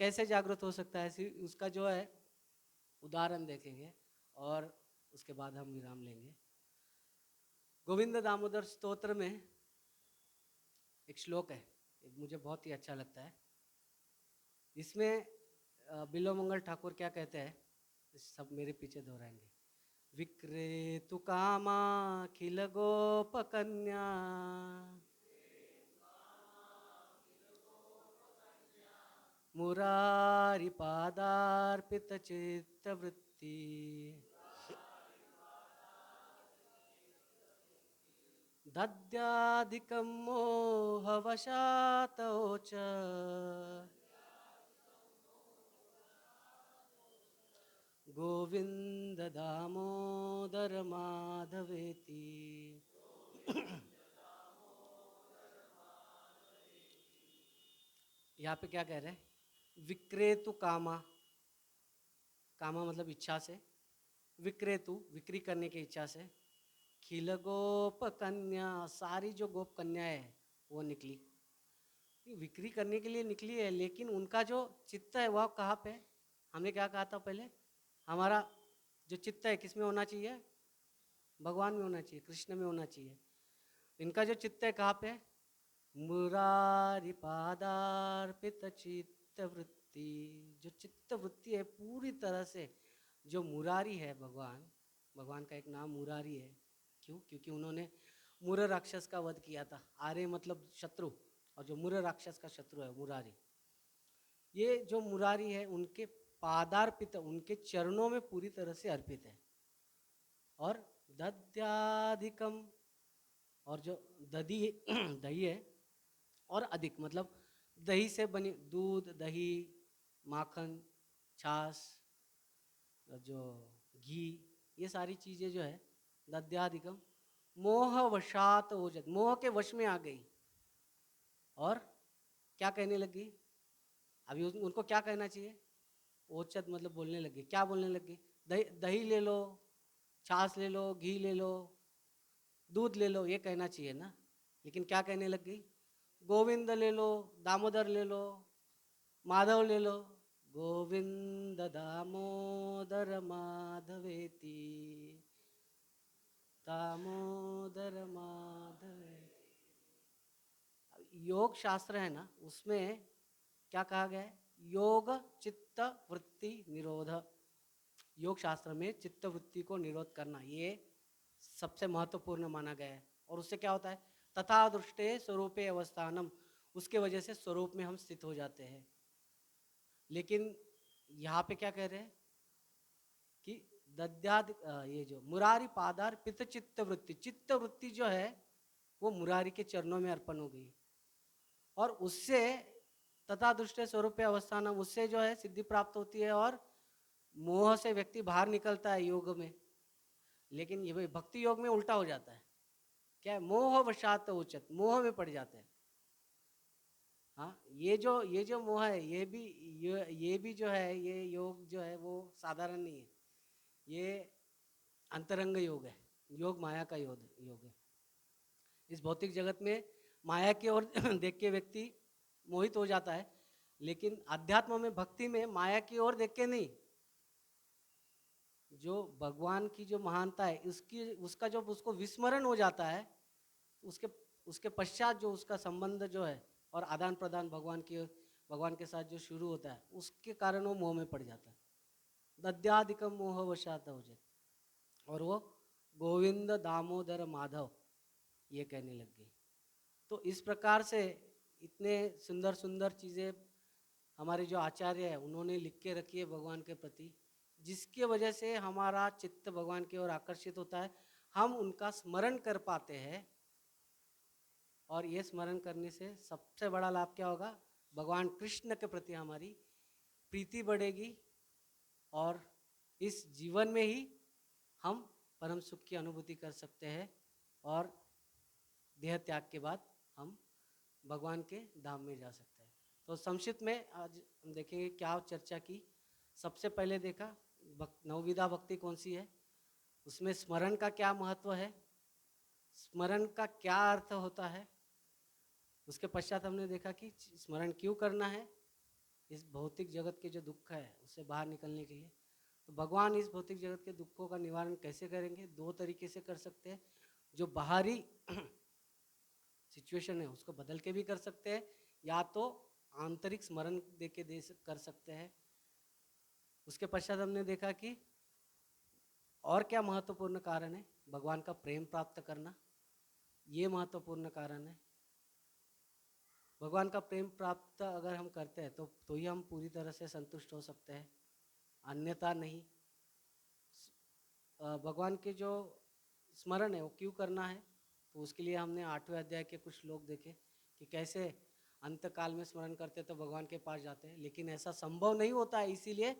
कैसे जागृत हो सकता है, उसका जो है उदाहरण देखेंगे और उसके बाद हम विराम लेंगे. गोविंद दामोदर स्तोत्र में एक श्लोक है, मुझे बहुत ही अच्छा लगता है. इसमें बिल्वमंगल ठाकुर क्या कहते हैं, सब मेरे पीछे दोहराएंगे. विक्रेतु कामा खिल गोप कन्या, मुरारी पादार्पित चित्त वृत्ति, दद्याधिकं मोहवशातो च, गोविंद दामोदर माधवेति. यहाँ पे क्या कह रहे हैं? विक्रेतु कामा, कामा मतलब इच्छा से, विक्रेतु बिक्री करने की इच्छा से, खिल गोप कन्या, सारी जो गोप कन्याएं है वो निकली. बिक्री करने के लिए निकली है, लेकिन उनका जो चित्त है वह कहाँ पे? हमने क्या कहा था पहले? हमारा जो चित्त है किस में होना चाहिए? भगवान में होना चाहिए, कृष्ण में होना चाहिए. इनका जो चित्त है कहाँ पे? मुरारी पादार्पित चित्त वृत्ति, जो चित्त वृत्ति है पूरी तरह से, जो मुरारी है भगवान, भगवान का एक नाम मुरारी है। क्यों? क्योंकि उन्होंने मुर राक्षस का वध किया था। आर्य मतलब शत्रु, और जो मुर राक्षस का शत्रु है मुरारी, ये जो मुरारी है उनके पादार्पित, उनके चरणों में पूरी तरह से अर्पित है। और दध्याधिकम, और जो दधी दही है, और अधिक मतलब दही से बनी, दूध, दही, माखन, छाछ, जो घी, ये सारी चीज़ें जो है दध्याधिकम मोह वशात ओजत, मोह के वश में आ गई और क्या कहने लगी। अभी उनको क्या कहना चाहिए? ओचत मतलब बोलने लगी। क्या बोलने लगी? दही, दही ले लो, छाछ ले लो, घी ले लो, दूध ले लो, ये कहना चाहिए ना। लेकिन क्या कहने लग गई? गोविंद ले लो, दामोदर ले लो, माधव ले लो, गोविंद दामोदर माधवेति, दामोदर माधवेति। योग शास्त्र है ना, उसमें क्या कहा गया है? योग चित्त वृत्ति निरोध। योग शास्त्र में चित्त वृत्ति को निरोध करना ये सबसे महत्वपूर्ण माना गया है। और उससे क्या होता है? तथा दृष्टे स्वरूपे अवस्थानम, उसके वजह से स्वरूप में हम स्थित हो जाते हैं। लेकिन यहाँ पे क्या कह रहे हैं कि दद्याद, ये जो मुरारी पादार पित चित्त वृत्ति, चित्त वृत्ति जो है वो मुरारी के चरणों में अर्पण हो गई, और उससे तथा दृष्टे स्वरूपे अवस्थानम, उससे जो है सिद्धि प्राप्त होती है और मोह से व्यक्ति बाहर निकलता है योग में। लेकिन ये भक्ति योग में उल्टा हो जाता है। क्या है? मोह वशात उचत, मोह में पड़ जाते हैं। हाँ, ये जो मोह है, ये भी जो है, ये योग जो है वो साधारण नहीं है, ये अंतरंग योग है, योग माया का योग है। इस भौतिक जगत में माया की ओर देख के व्यक्ति मोहित हो जाता है, लेकिन अध्यात्म में, भक्ति में माया की ओर देख के नहीं, जो भगवान की जो महानता है उसका जब उसको विस्मरण हो जाता है, उसके उसके पश्चात जो उसका संबंध जो है और आदान प्रदान भगवान के साथ जो शुरू होता है, उसके कारण वो मोह में पड़ जाता है। दद्याधिकम मोह वशात हो जाए, और वो गोविंद दामोदर माधव ये कहने लग गई। तो इस प्रकार से इतने सुंदर सुंदर चीज़ें हमारे जो आचार्य है उन्होंने लिख के रखी है भगवान के प्रति, जिसकी वजह से हमारा चित्त भगवान की ओर आकर्षित होता है, हम उनका स्मरण कर पाते हैं। और ये स्मरण करने से सबसे बड़ा लाभ क्या होगा? भगवान कृष्ण के प्रति हमारी प्रीति बढ़ेगी, और इस जीवन में ही हम परम सुख की अनुभूति कर सकते हैं, और देह त्याग के बाद हम भगवान के धाम में जा सकते हैं। तो संक्षिप्त में आज हम देखेंगे क्या चर्चा की। सबसे पहले देखा नवविधा भक्ति कौन सी है, उसमें स्मरण का क्या महत्व है, स्मरण का क्या अर्थ होता है। उसके पश्चात हमने देखा कि स्मरण क्यों करना है, इस भौतिक जगत के जो दुख है उससे बाहर निकलने के लिए। तो भगवान इस भौतिक जगत के दुखों का निवारण कैसे करेंगे? दो तरीके से कर सकते हैं। जो बाहरी सिचुएशन है उसको बदल के भी कर सकते हैं, या तो आंतरिक स्मरण कर सकते हैं। उसके पश्चात हमने देखा कि और क्या महत्वपूर्ण कारण है, भगवान का प्रेम प्राप्त करना, ये महत्वपूर्ण कारण है। भगवान का प्रेम प्राप्त अगर हम करते हैं तो ही हम पूरी तरह से संतुष्ट हो सकते हैं, अन्यथा नहीं। भगवान के जो स्मरण है वो क्यों करना है, तो उसके लिए हमने 8वें अध्याय के कुछ श्लोक देखे कि कैसे अंत काल में स्मरण करते तो भगवान के पास जाते हैं, लेकिन ऐसा संभव नहीं होता है। इसीलिए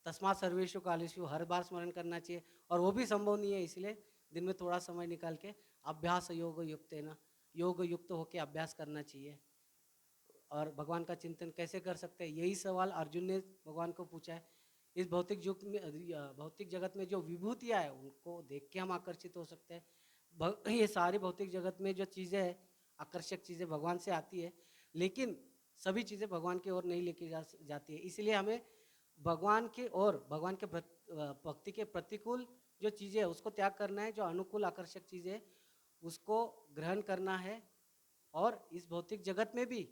तस्मात् सर्वेषु कालेषु, हर बार स्मरण करना चाहिए, और वो भी संभव नहीं है। इसलिए दिन में थोड़ा समय निकाल के अभ्यास योग युक्त है ना, योग युक्त होकर अभ्यास करना चाहिए। और भगवान का चिंतन कैसे कर सकते हैं, यही सवाल अर्जुन ने भगवान को पूछा है। इस भौतिक युग में, भौतिक जगत में जो विभूतियाँ है उनको देख के हम आकर्षित हो सकते हैं। ये सारी भौतिक जगत में जो चीज़ें हैं, आकर्षक चीज़ें भगवान से आती है, लेकिन सभी चीज़ें भगवान की ओर नहीं लेके जाती है। इसलिए हमें भगवान की ओर, भगवान के भक्ति के प्रतिकूल जो चीज़ें है उसको त्याग करना है, जो अनुकूल आकर्षक चीज़ें उसको ग्रहण करना है, और इस भौतिक जगत में भी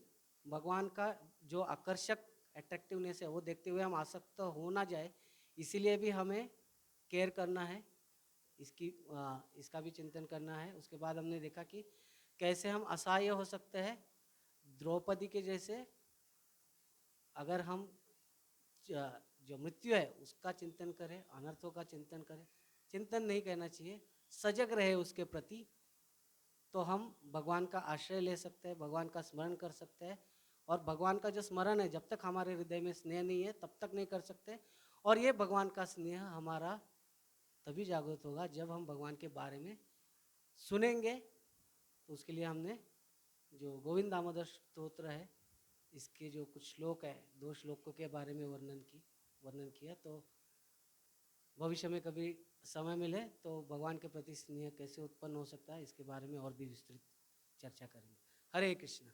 भगवान का जो आकर्षक अट्रैक्टिवनेस है वो देखते हुए हम आसक्त हो ना जाए, इसीलिए भी हमें केयर करना है, इसका भी चिंतन करना है। उसके बाद हमने देखा कि कैसे हम असहाय हो सकते हैं द्रौपदी के जैसे, अगर हम जो मृत्यु है उसका चिंतन करें, अनर्थों का चिंतन करें, चिंतन नहीं कहना चाहिए, सजग रहे उसके प्रति, तो हम भगवान का आश्रय ले सकते हैं, भगवान का स्मरण कर सकते हैं। और भगवान का जो स्मरण है जब तक हमारे हृदय में स्नेह नहीं है तब तक नहीं कर सकते। और ये भगवान का स्नेह हमारा तभी जागृत होगा जब हम भगवान के बारे में सुनेंगे। तो उसके लिए हमने जो गोविंद दामोदर स्तोत्र है, इसके जो कुछ श्लोक है, 2 श्लोकों के बारे में वर्णन किया। तो भविष्य में कभी समय मिले तो भगवान के प्रति स्नेह कैसे उत्पन्न हो सकता है इसके बारे में और भी विस्तृत चर्चा करेंगे। हरे कृष्ण।